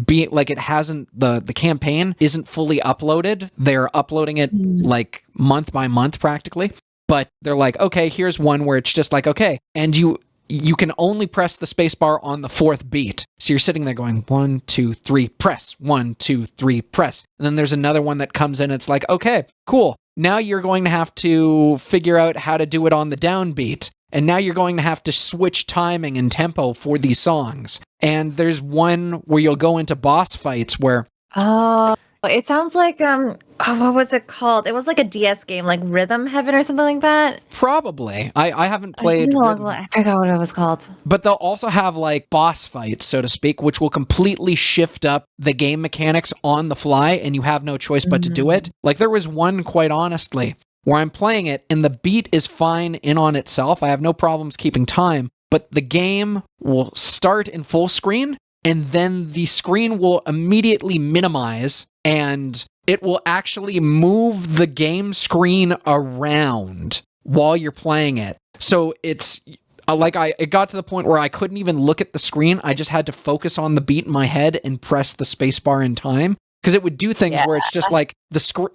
it hasn't, the campaign isn't fully uploaded. They're uploading it like month by month practically. But they're like, okay, here's one where it's just like, okay, and you can only press the space bar on the 4th beat. So you're sitting there going 1, 2, 3, press, 1, 2, 3, press. And then there's another one that comes in. It's like, okay, cool. Now you're going to have to figure out how to do it on the downbeat. and now you're going to have to switch timing and tempo for these songs. And there's one where you'll go into boss fights where... Oh, it sounds like what was it called? It was like a DS game, like Rhythm Heaven or something like that. Probably. I haven't played... I forgot what it was called. But they'll also have like boss fights, so to speak, which will completely shift up the game mechanics on the fly, and you have no choice but to do it. Like there was one, quite honestly, where I'm playing it and the beat is fine in on itself. I have no problems keeping time, but the game will start in full screen and then the screen will immediately minimize and it will actually move the game screen around while you're playing it. So it's like it got to the point where I couldn't even look at the screen. I just had to focus on the beat in my head and press the spacebar in time. Because it would do things where it's just like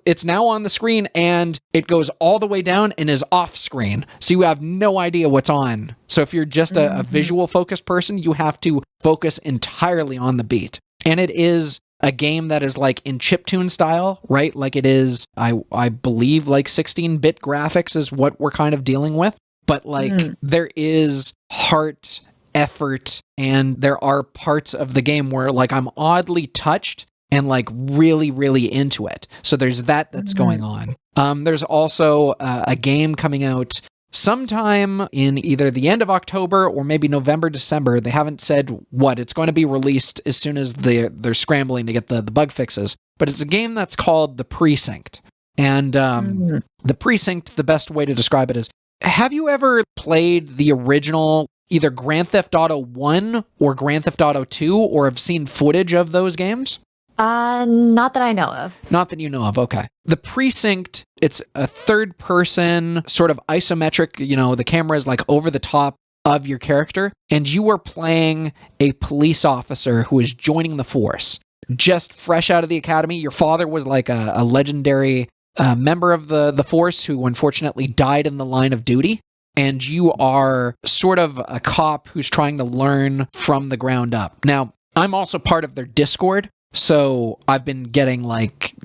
it's now on the screen and it goes all the way down and is off screen. So you have no idea what's on. So if you're just a visual focused person, you have to focus entirely on the beat. And it is a game that is like in chiptune style, right? Like it is, I believe like 16-bit graphics is what we're kind of dealing with. But like there is heart, effort, and there are parts of the game where like I'm oddly touched and like really, really into it. So there's that's going on. There's also a game coming out sometime in either the end of October or maybe November, December. They haven't said what. It's going to be released as soon as they're scrambling to get the bug fixes. But it's a game that's called The Precinct. And The Precinct, the best way to describe it is, have you ever played the original either Grand Theft Auto 1 or Grand Theft Auto 2 or have seen footage of those games? Not that I know of. Not that you know of, okay. The Precinct, it's a third-person sort of isometric, the camera is like over the top of your character, and you are playing a police officer who is joining the force. Just fresh out of the academy, your father was like a legendary member of the force who unfortunately died in the line of duty, and you are sort of a cop who's trying to learn from the ground up. Now, I'm also part of their Discord, so I've been getting like,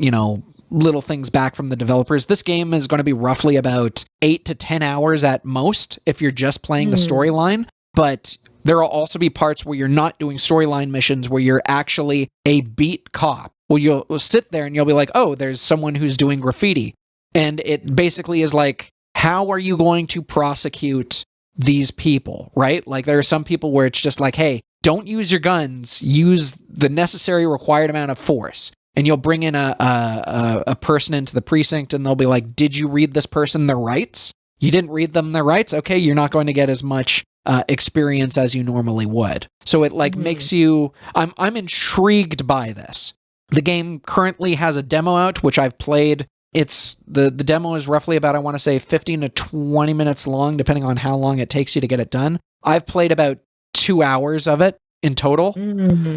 little things back from the developers. This game is going to be roughly about 8 to 10 hours at most if you're just playing the storyline. But there will also be parts where you're not doing storyline missions, where you're actually a beat cop. Well, you'll sit there and you'll be like, oh, there's someone who's doing graffiti. And it basically is like, how are you going to prosecute these people, right? Like there are some people where it's just like, hey, don't use your guns, use the necessary required amount of force. And you'll bring in a person into the precinct and they'll be like, did you read this person their rights? You didn't read them their rights? Okay, you're not going to get as much experience as you normally would. So it like makes you, I'm intrigued by this. The game currently has a demo out, which I've played. It's the demo is roughly about, I want to say 15 to 20 minutes long, depending on how long it takes you to get it done. I've played about 2 hours of it in total.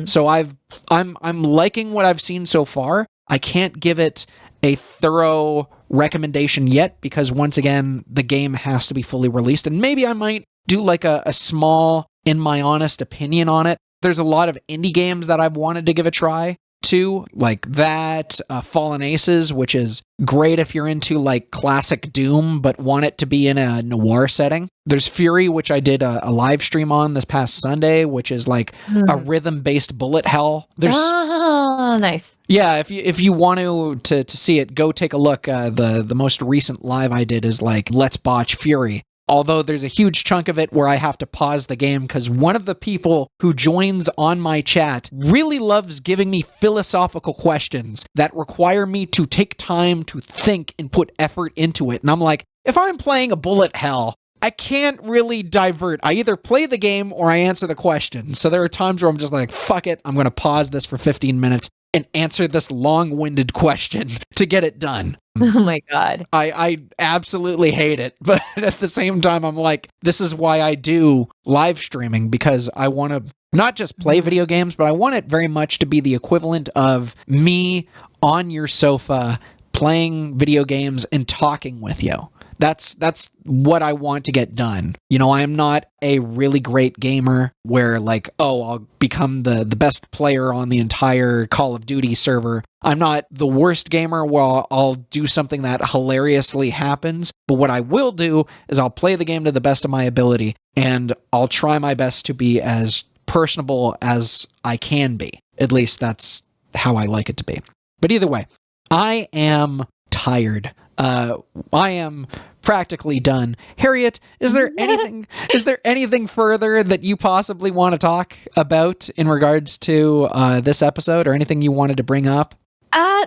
So I'm liking what I've seen so far. I can't give it a thorough recommendation yet because once again, the game has to be fully released, and maybe I might do like a small, in my honest opinion on it. There's a lot of indie games that I've wanted to give a try to, like that, Fallen Aces, which is great if you're into like classic Doom but want it to be in a noir setting. There's Fury, which I did a live stream on this past Sunday, which is like a rhythm-based bullet hell. There's nice. Yeah, if you want to see it, go take a look. The most recent live I did is like Let's Botch Fury. Although there's a huge chunk of it where I have to pause the game because one of the people who joins on my chat really loves giving me philosophical questions that require me to take time to think and put effort into it. And I'm like, if I'm playing a bullet hell, I can't really divert. I either play the game or I answer the question. So there are times where I'm just like, fuck it, I'm going to pause this for 15 minutes and answer this long-winded question to get it done. Oh my God. I absolutely hate it. But at the same time, I'm like, this is why I do live streaming, because I want to not just play video games, but I want it very much to be the equivalent of me on your sofa playing video games and talking with you. That's what I want to get done. You know, I am not a really great gamer where like, oh, I'll become the best player on the entire Call of Duty server. I'm not the worst gamer where I'll do something that hilariously happens, but what I will do is I'll play the game to the best of my ability, and I'll try my best to be as personable as I can be. At least that's how I like it to be. But either way, I am tired. I am practically done. Harriet, is there anything further that you possibly want to talk about in regards to this episode, or anything you wanted to bring up?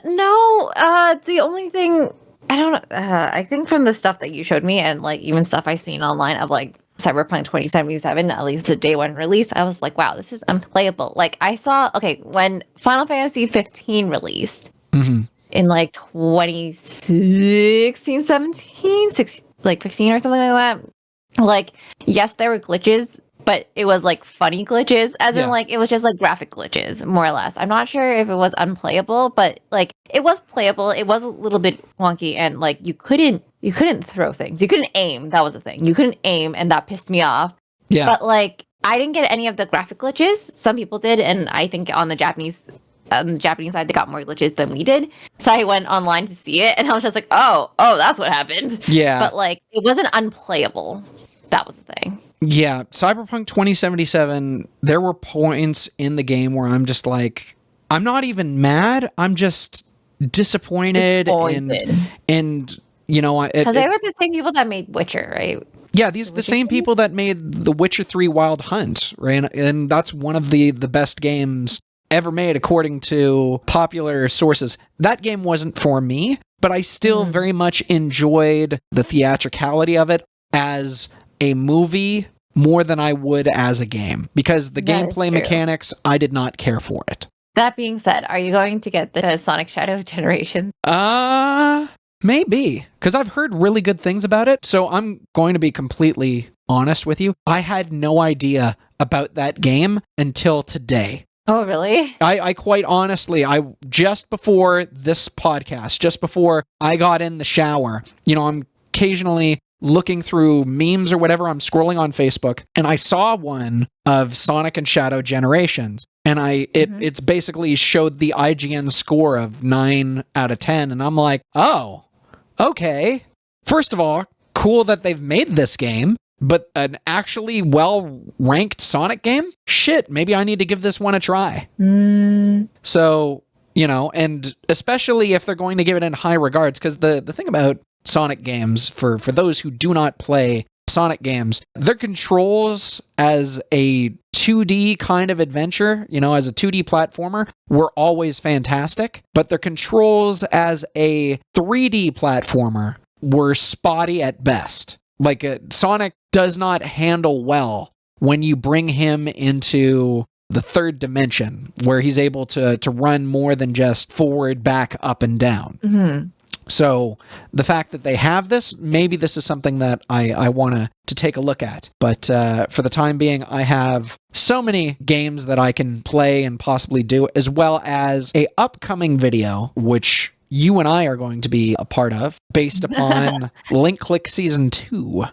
No. The only thing I don't know. I think from the stuff that you showed me, and like even stuff I've seen online of like Cyberpunk 2077, at least the day one release, I was like, wow, this is unplayable. Like I saw, when Final Fantasy 15 released in like 2016, 17, 15 or something like that. Like, yes, there were glitches, but it was like funny glitches, as in like it was just like graphic glitches, more or less. I'm not sure if it was unplayable, but like it was playable. It was a little bit wonky, and like you couldn't throw things. You couldn't aim. That was the thing. You couldn't aim, and that pissed me off. Yeah. But like I didn't get any of the graphic glitches. Some people did, and I think on the Japanese side they got more glitches than we did. So I went online to see it, and I was just like, oh, that's what happened. Yeah. But like it wasn't unplayable. That was the thing. Yeah, Cyberpunk 2077, there were points in the game where I'm just like, I'm not even mad, I'm just disappointed. And you know, because they were the same people that made Witcher, right? Yeah, these are the same people that made The Witcher 3 Wild Hunt, right? And that's one of the best games ever made according to popular sources. That game wasn't for me, but I still very much enjoyed the theatricality of it as a movie more than I would as a game, because the gameplay mechanics, I did not care for it. That being said, are you going to get the Sonic Shadow Generation? Maybe, because I've heard really good things about it. So I'm going to be completely honest with you. I had no idea about that game until today. Oh, really? I quite honestly, just before this podcast, just before I got in the shower, you know, I'm occasionally looking through memes or whatever, I'm scrolling on Facebook, and I saw one of Sonic and Shadow Generations, and it's basically showed the IGN score of 9 out of 10, and I'm like, oh, okay. First of all, cool that they've made this game, but an actually well-ranked Sonic game? Shit, maybe I need to give this one a try. So, you know, and especially if they're going to give it in high regards, because the thing about Sonic games, for those who do not play Sonic games, their controls as a 2D kind of adventure, you know, as a 2D platformer, were always fantastic, but their controls as a 3D platformer were spotty at best. Like, Sonic does not handle well when you bring him into the third dimension, where he's able to run more than just forward, back, up, and down. So the fact that they have this, maybe this is something that I want to take a look at. But for the time being, I have so many games that I can play and possibly do, as well as a upcoming video, which you and I are going to be a part of, based upon Link Click Season 2.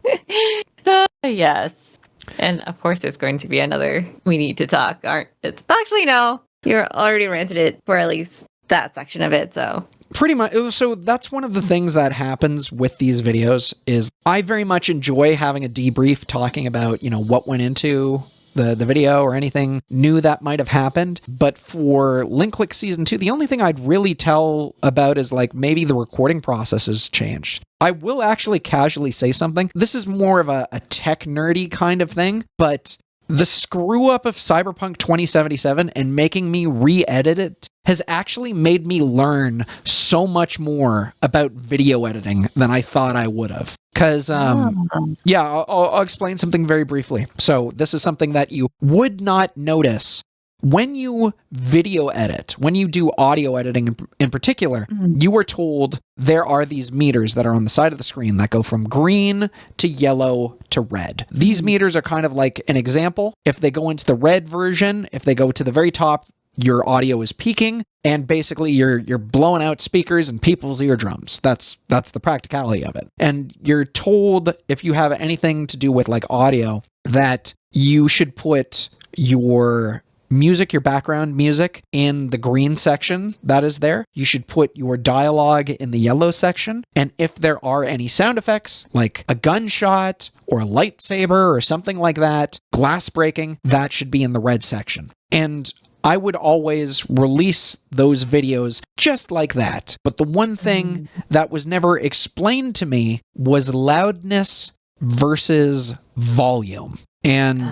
Yes. And of course, there's going to be another We Need to Talk. Actually, no. You're already rented it for at least that section of it, so... Pretty much. So that's one of the things that happens with these videos, is I very much enjoy having a debrief, talking about, you know, what went into the video or anything new that might have happened. But for Link Click Season 2, the only thing I'd really tell about is like maybe the recording process has changed. I will actually casually say something. This is more of a tech nerdy kind of thing, but the screw up of Cyberpunk 2077 and making me re-edit it has actually made me learn so much more about video editing than I thought I would have. Because, I'll explain something very briefly. So this is something that you would not notice when you video edit, when you do audio editing in particular. You were told there are these meters that are on the side of the screen that go from green to yellow to red. These meters are kind of like an example. If they go into the red version, if they go to the very top, your audio is peaking, and basically you're blowing out speakers in people's eardrums. That's the practicality of it. And you're told, if you have anything to do with like audio, that you should put your music, your background music, in the green section that is there. You should put your dialogue in the yellow section. And if there are any sound effects, like a gunshot or a lightsaber or something like that, glass breaking, that should be in the red section. And I would always release those videos just like that. But the one thing that was never explained to me was loudness versus volume. And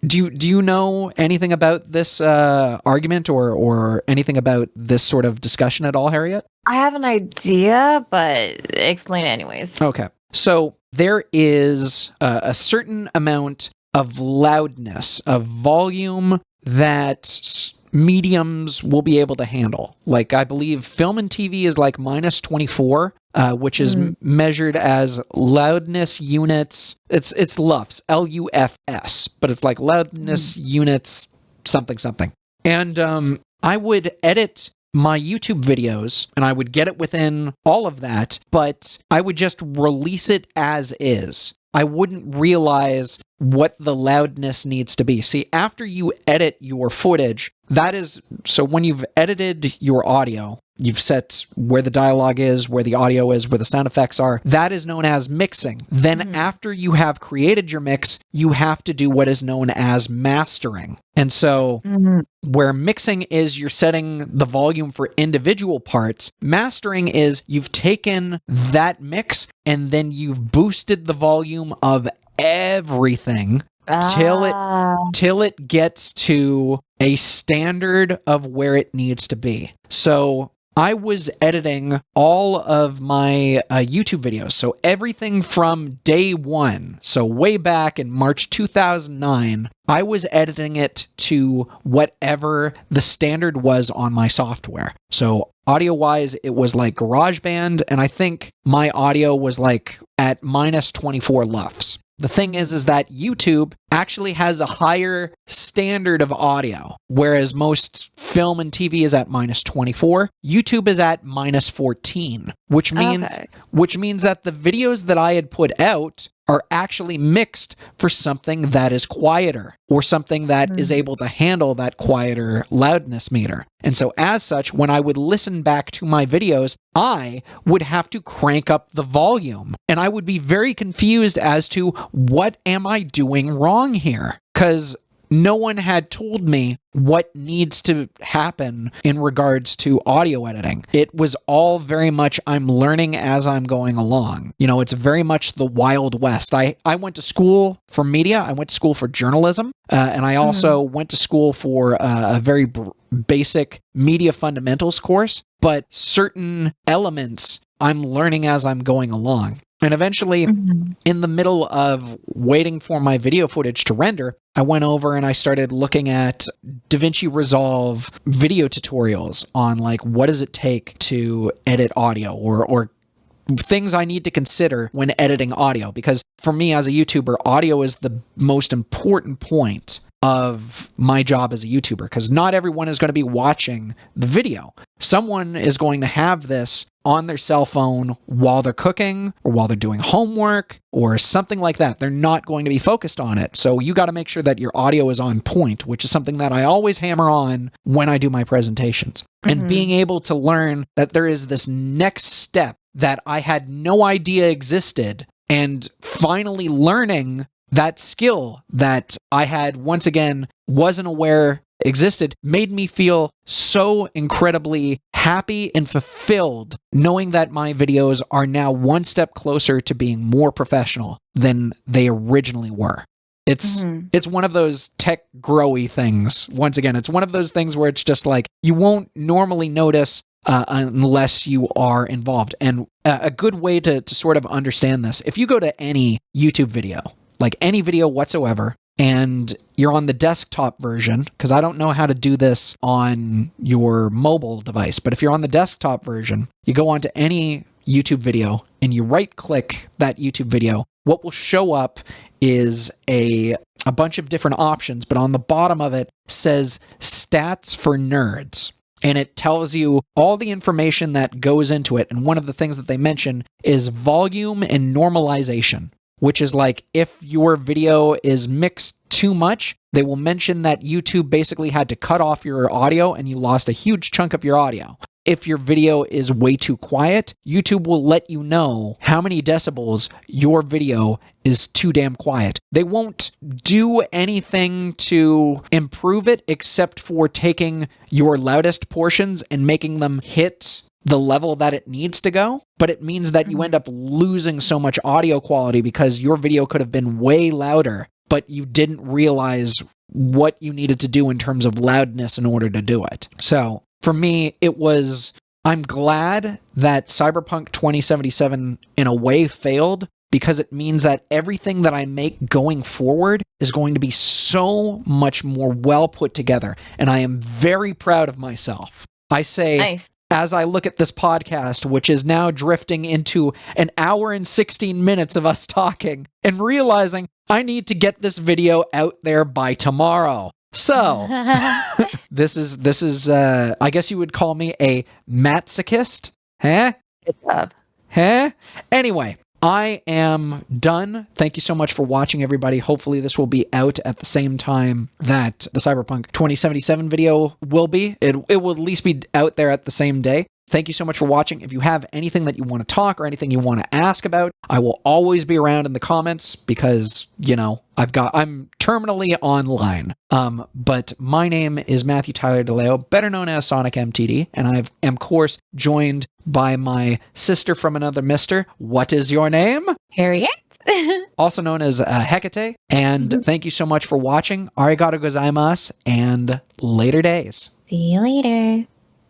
do you know anything about this argument or anything about this sort of discussion at all, Harriet? I have an idea, but explain it anyways. Okay. So there is a certain amount of loudness, of volume that mediums will be able to handle. Like, I believe film and TV is like minus 24, which is measured as loudness units. It's LUFS, LUFS, but it's like loudness units something something. And I would edit my YouTube videos and I would get it within all of that, but I would just release it as is. I wouldn't realize what the loudness needs to be. See, after you edit your footage, that is, so when you've edited your audio, you've set where the dialogue is, where the audio is, where the sound effects are, that is known as mixing. Then after you have created your mix, you have to do what is known as mastering. And so where mixing is you're setting the volume for individual parts, mastering is you've taken that mix and then you've boosted the volume of everything till it gets to a standard of where it needs to be. So I was editing all of my YouTube videos. So everything from day one, so way back in March 2009, I was editing it to whatever the standard was on my software. So audio-wise, it was like GarageBand, and I think my audio was like at minus 24 LUFS. The thing is that YouTube actually has a higher standard of audio, whereas most film and TV is at minus 24. YouTube is at minus 14, which means that the videos that I had put out are actually mixed for something that is quieter or something that is able to handle that quieter loudness meter. And so as such, when I would listen back to my videos, I would have to crank up the volume and I would be very confused as to what am I doing wrong here? Because no one had told me what needs to happen in regards to audio editing. It was all very much I'm learning as I'm going along. You know, it's very much the Wild West. I went to school for media. I went to school for journalism. And I also went to school for a very basic media fundamentals course. But certain elements I'm learning as I'm going along. And eventually, in the middle of waiting for my video footage to render, I went over and I started looking at DaVinci Resolve video tutorials on like what does it take to edit audio or things I need to consider when editing audio. Because for me as a YouTuber, audio is the most important point of my job as a YouTuber, because not everyone is going to be watching the video. Someone is going to have this on their cell phone while they're cooking or while they're doing homework or something like that. They're not going to be focused on it. So you got to make sure that your audio is on point, which is something that I always hammer on when I do my presentations. And being able to learn that there is this next step that I had no idea existed, and finally learning that skill that I had, once again, wasn't aware existed, made me feel so incredibly happy and fulfilled knowing that my videos are now one step closer to being more professional than they originally were. It's one of those tech growy things. Once again, it's one of those things where it's just like you won't normally notice unless you are involved. And a good way to sort of understand this, if you go to any YouTube video, like any video whatsoever, and you're on the desktop version, because I don't know how to do this on your mobile device, but if you're on the desktop version, you go onto any YouTube video and you right-click that YouTube video, what will show up is a bunch of different options, but on the bottom of it says stats for nerds. And it tells you all the information that goes into it. And one of the things that they mention is volume and normalization, which is like if your video is mixed too much, they will mention that YouTube basically had to cut off your audio and you lost a huge chunk of your audio. If your video is way too quiet, YouTube will let you know how many decibels your video is too damn quiet. They won't do anything to improve it except for taking your loudest portions and making them hit the level that it needs to go. But it means that you end up losing so much audio quality because your video could have been way louder, but you didn't realize what you needed to do in terms of loudness in order to do it. So for me, I'm glad that Cyberpunk 2077 in a way failed because it means that everything that I make going forward is going to be so much more well put together. And I am very proud of myself. I say, nice. As I look at this podcast, which is now drifting into an hour and 16 minutes of us talking and realizing I need to get this video out there by tomorrow. So, this is I guess you would call me a masochist. Huh? Good job. Huh? Anyway, I am done. Thank you so much for watching, everybody. Hopefully this will be out at the same time that the Cyberpunk 2077 video will be. It will at least be out there at the same day. Thank you so much for watching. If you have anything that you want to talk or anything you want to ask about, I will always be around in the comments because, I'm terminally online. But my name is Matthew Tyler DeLeo, better known as SonicMTD, and I am, of course, joined by my sister from another mister. What is your name? Harriet. Also known as Hecate. And thank you so much for watching. Arigato gozaimasu, and later days. See you later.